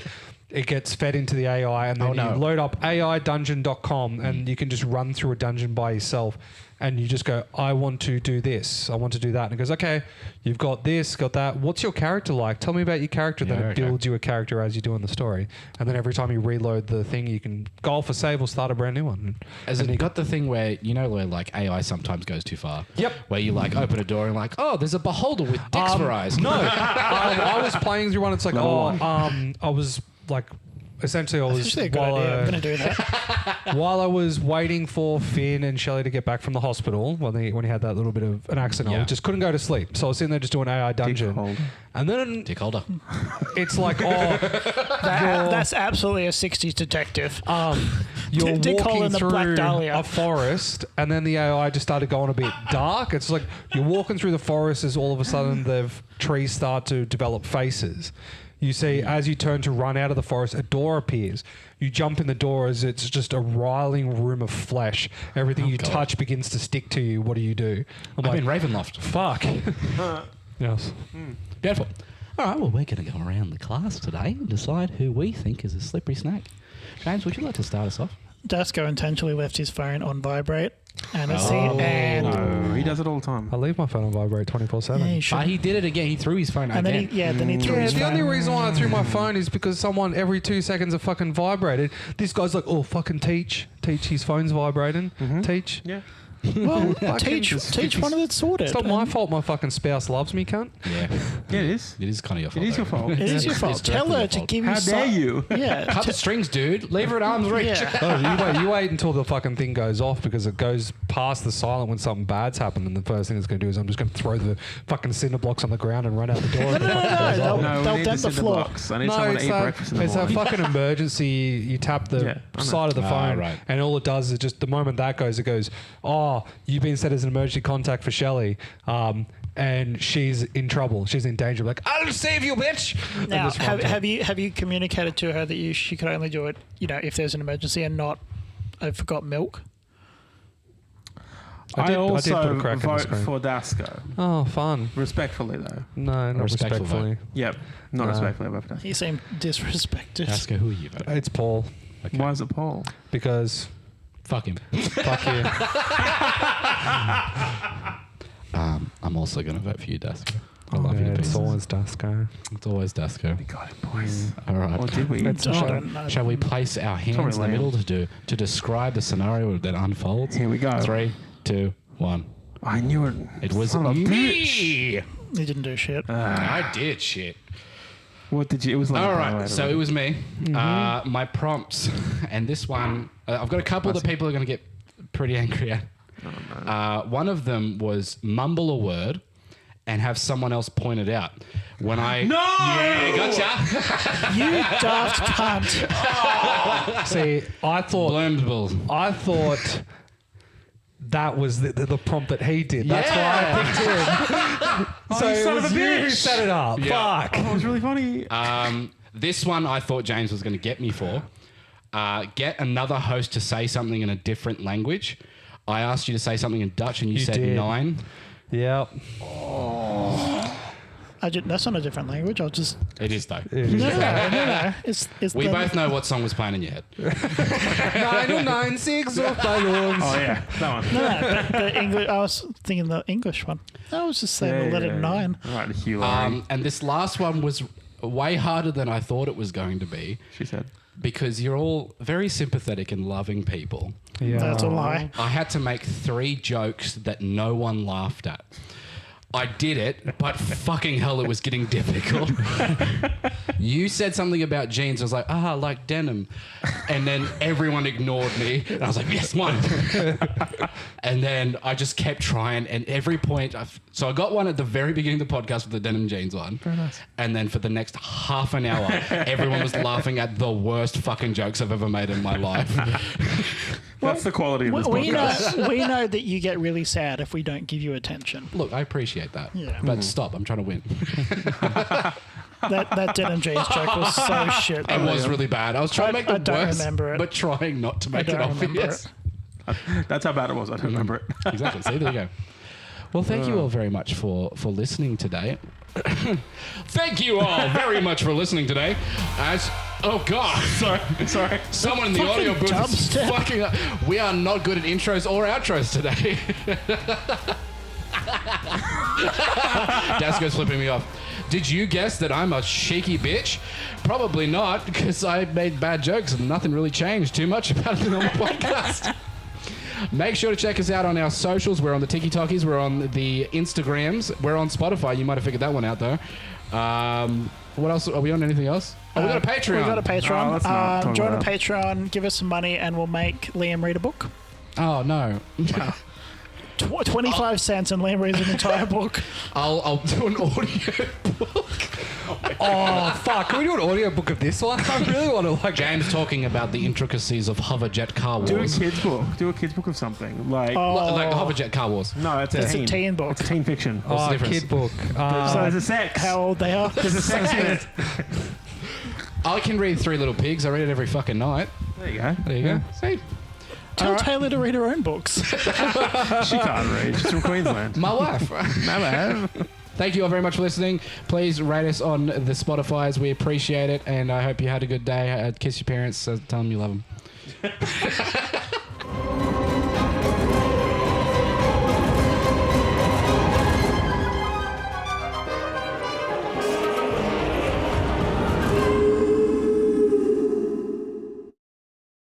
It gets fed into the AI, and then Oh, no. you load up AIDungeon.com, and you can just run through a dungeon by yourself, and you just go, I want to do this, I want to do that, and it goes, okay, you've got this, got that. What's your character like? Tell me about your character. Yeah, Then it okay. builds you a character as you do in the story, and then every time you reload the thing, you can go off a save or start a brand new one. Has And it you got the thing where, you know, where like AI sometimes goes too far? Yep. Where you like open a door and like, oh, there's a beholder with dicks for eyes. No, I was playing through one. It's like, I was like, essentially, I was Actually, a good idea. I'm going to do that. while I was waiting for Finn and Shelley to get back from the hospital when he had that little bit of an accident, I Yeah. just couldn't go to sleep. So I was sitting there just doing AI dungeon, hold. and then Dick holder. it's like, That's absolutely a 60s detective. you're Dick Hole walking in the Black through Dahlia. a forest, and then the AI just started going a bit dark. It's like you're walking through the forest as all of a sudden the trees start to develop faces. You see, as you turn to run out of the forest, a door appears. You jump in the door as it's just a riling room of flesh. Everything you God. touch begins to stick to you. What do you do? I'm I'm in Ravenloft. fuck. Yes. Beautiful. All right, well, we're going to go around the class today and decide who we think is a slippery snake. James, would you like to start us off? Dasko intentionally left his phone on vibrate, and No, he does it all the time. I leave my phone on vibrate 24/7. yeah, he But should. he did it again. He threw his phone And again. then he threw Yeah, his the phone. only reason why I threw my phone is because someone every 2 seconds of fucking vibrated. This guy's like, oh, fucking teach, his phone's vibrating. Teach. Yeah. Well, Fucking teach one of it sorted. It's not my fault my fucking spouse loves me, cunt. Yeah. Yeah, it is. It is kind of your fault. It is your though. fault. It is your fault. It's Tell directly her your to fault. give you How dare you? Yeah. Cut the strings, dude. Leave her at arm's reach. Yeah. Oh, you wait until the fucking thing goes off because it goes past the silent when something bad's happened, and the first thing it's going to do is I'm just going to throw the fucking cinder blocks on the ground and run out the door. No. No, They'll we need dent the cinder floor. blocks. I need No, someone it's to eat that, breakfast in the it's that morning. fucking emergency. You tap the Yeah, I know. side of the phone, right. and all it does is just the moment that goes, it goes, oh, you've been set as an emergency contact for Shelley, and she's in trouble. She's in danger. Like, I'll save you, bitch. And Now, just run to it. have you communicated to her that she could only do it, if there's an emergency and not, I forgot milk? I did put also a crack in the vote screen. for Dasko. Oh, respectfully Respectfully, though. No, not Respectful respectfully. Yep. Not No. respectfully, I vote for Dasko. He seemed disrespected. Dasko, who are you voting? It's Paul Okay. Why is it Paul? because Fuck him. fuck you. I'm also going to vote for you, Dasko. I love you to It's pieces. always Dasko. It's always Dasko. We got it, boys. All right. Or did we? It's I a don't know. Shall we place our hands Probably in the middle to describe the scenario that unfolds? Here we go. 3, 2, 1. I knew it. It was Son of a me. He didn't do shit. I did shit. What did you? It was like. All right, so it was me. My prompts, and this one, I've got a couple that people are going to get pretty angry at. One of them was mumble a word and have someone else point it out. When I yeah, gotcha. You daft cunt. See, I thought that was the prompt that he did. That's why I picked him. So you it son of was a you who bitch. set it up. Yeah. Fuck. Oh, it was really funny. This one I thought James was going to get me for. Get another host to say something in a different language. I asked you to say something in Dutch, and you said did. 9. Yep. That's not a different language. I'll just It is though. no. It's We the- both know what song was playing in your head. 996 of balloons. Oh yeah, that one. No, but the English. I was thinking the English one. I was just saying the letter 9. Right, Hugh Laurie. And this last one was way harder than I thought it was going to be She said. because you're all very sympathetic and loving people. Yeah. That's a lie. I had to make 3 jokes that no one laughed at. I did it, but fucking hell, it was getting difficult. You said something about jeans. I was like, I like denim. And then everyone ignored me. And I was like, yes, one. And then I just kept trying. And every point, so I got one at the very beginning of the podcast with the denim jeans one. Very nice. And then for the next half an hour, everyone was laughing at the worst fucking jokes I've ever made in my life. That's the quality of this We podcast. we know that you get really sad if we don't give you attention. Look, I appreciate that. Yeah. But stop, I'm trying to win. That denim jeans joke was so shit. It was really bad. I was trying to make I it don't worse, remember it. but trying not to make it don't remember obvious. That's how bad it was. I don't remember it. Exactly. See, there you go. Well, thank you all very much for listening today. Thank you all very much for listening today. Oh God, Sorry. someone in the Fucking audio booth is dubstep. fucking up. We are not good at intros or outros today. Dasko's flipping me off. Did you guess that I'm a shaky bitch? Probably not, because I made bad jokes and nothing really changed too much about it on the podcast. Make sure to check us out on our socials. We're on the TikTokies. We're on the Instagrams. We're on Spotify. You might have figured that one out, though. What else? Are we on anything else? Oh, we got a Patreon. We got a Patreon. Oh, let's not talk Join about a Patreon. Give us some money, and we'll make Liam read a book. Oh, no. 25 cents, and Liam reads an entire book. I'll do an audio book. Oh, fuck. Can we do an audiobook of this one? I really want to like... James talking about the intricacies of hoverjet car wars. Do a kids book. Do a kids book of something. Like Like the hoverjet car wars. no, it's It's a a teen book. It's a teen fiction. What's the Oh, difference? kid book. So there's a sex. How old they are? There's a sex in it. I can read Three Little Pigs. I read it every fucking night. There you go. There you go. See? Tell Taylor to read her own books. She can't read. She's from Queensland. My wife. Never have. Thank you all very much for listening. Please rate us on the Spotify's. We appreciate it, and I hope you had a good day. Kiss your parents. Tell them you love them.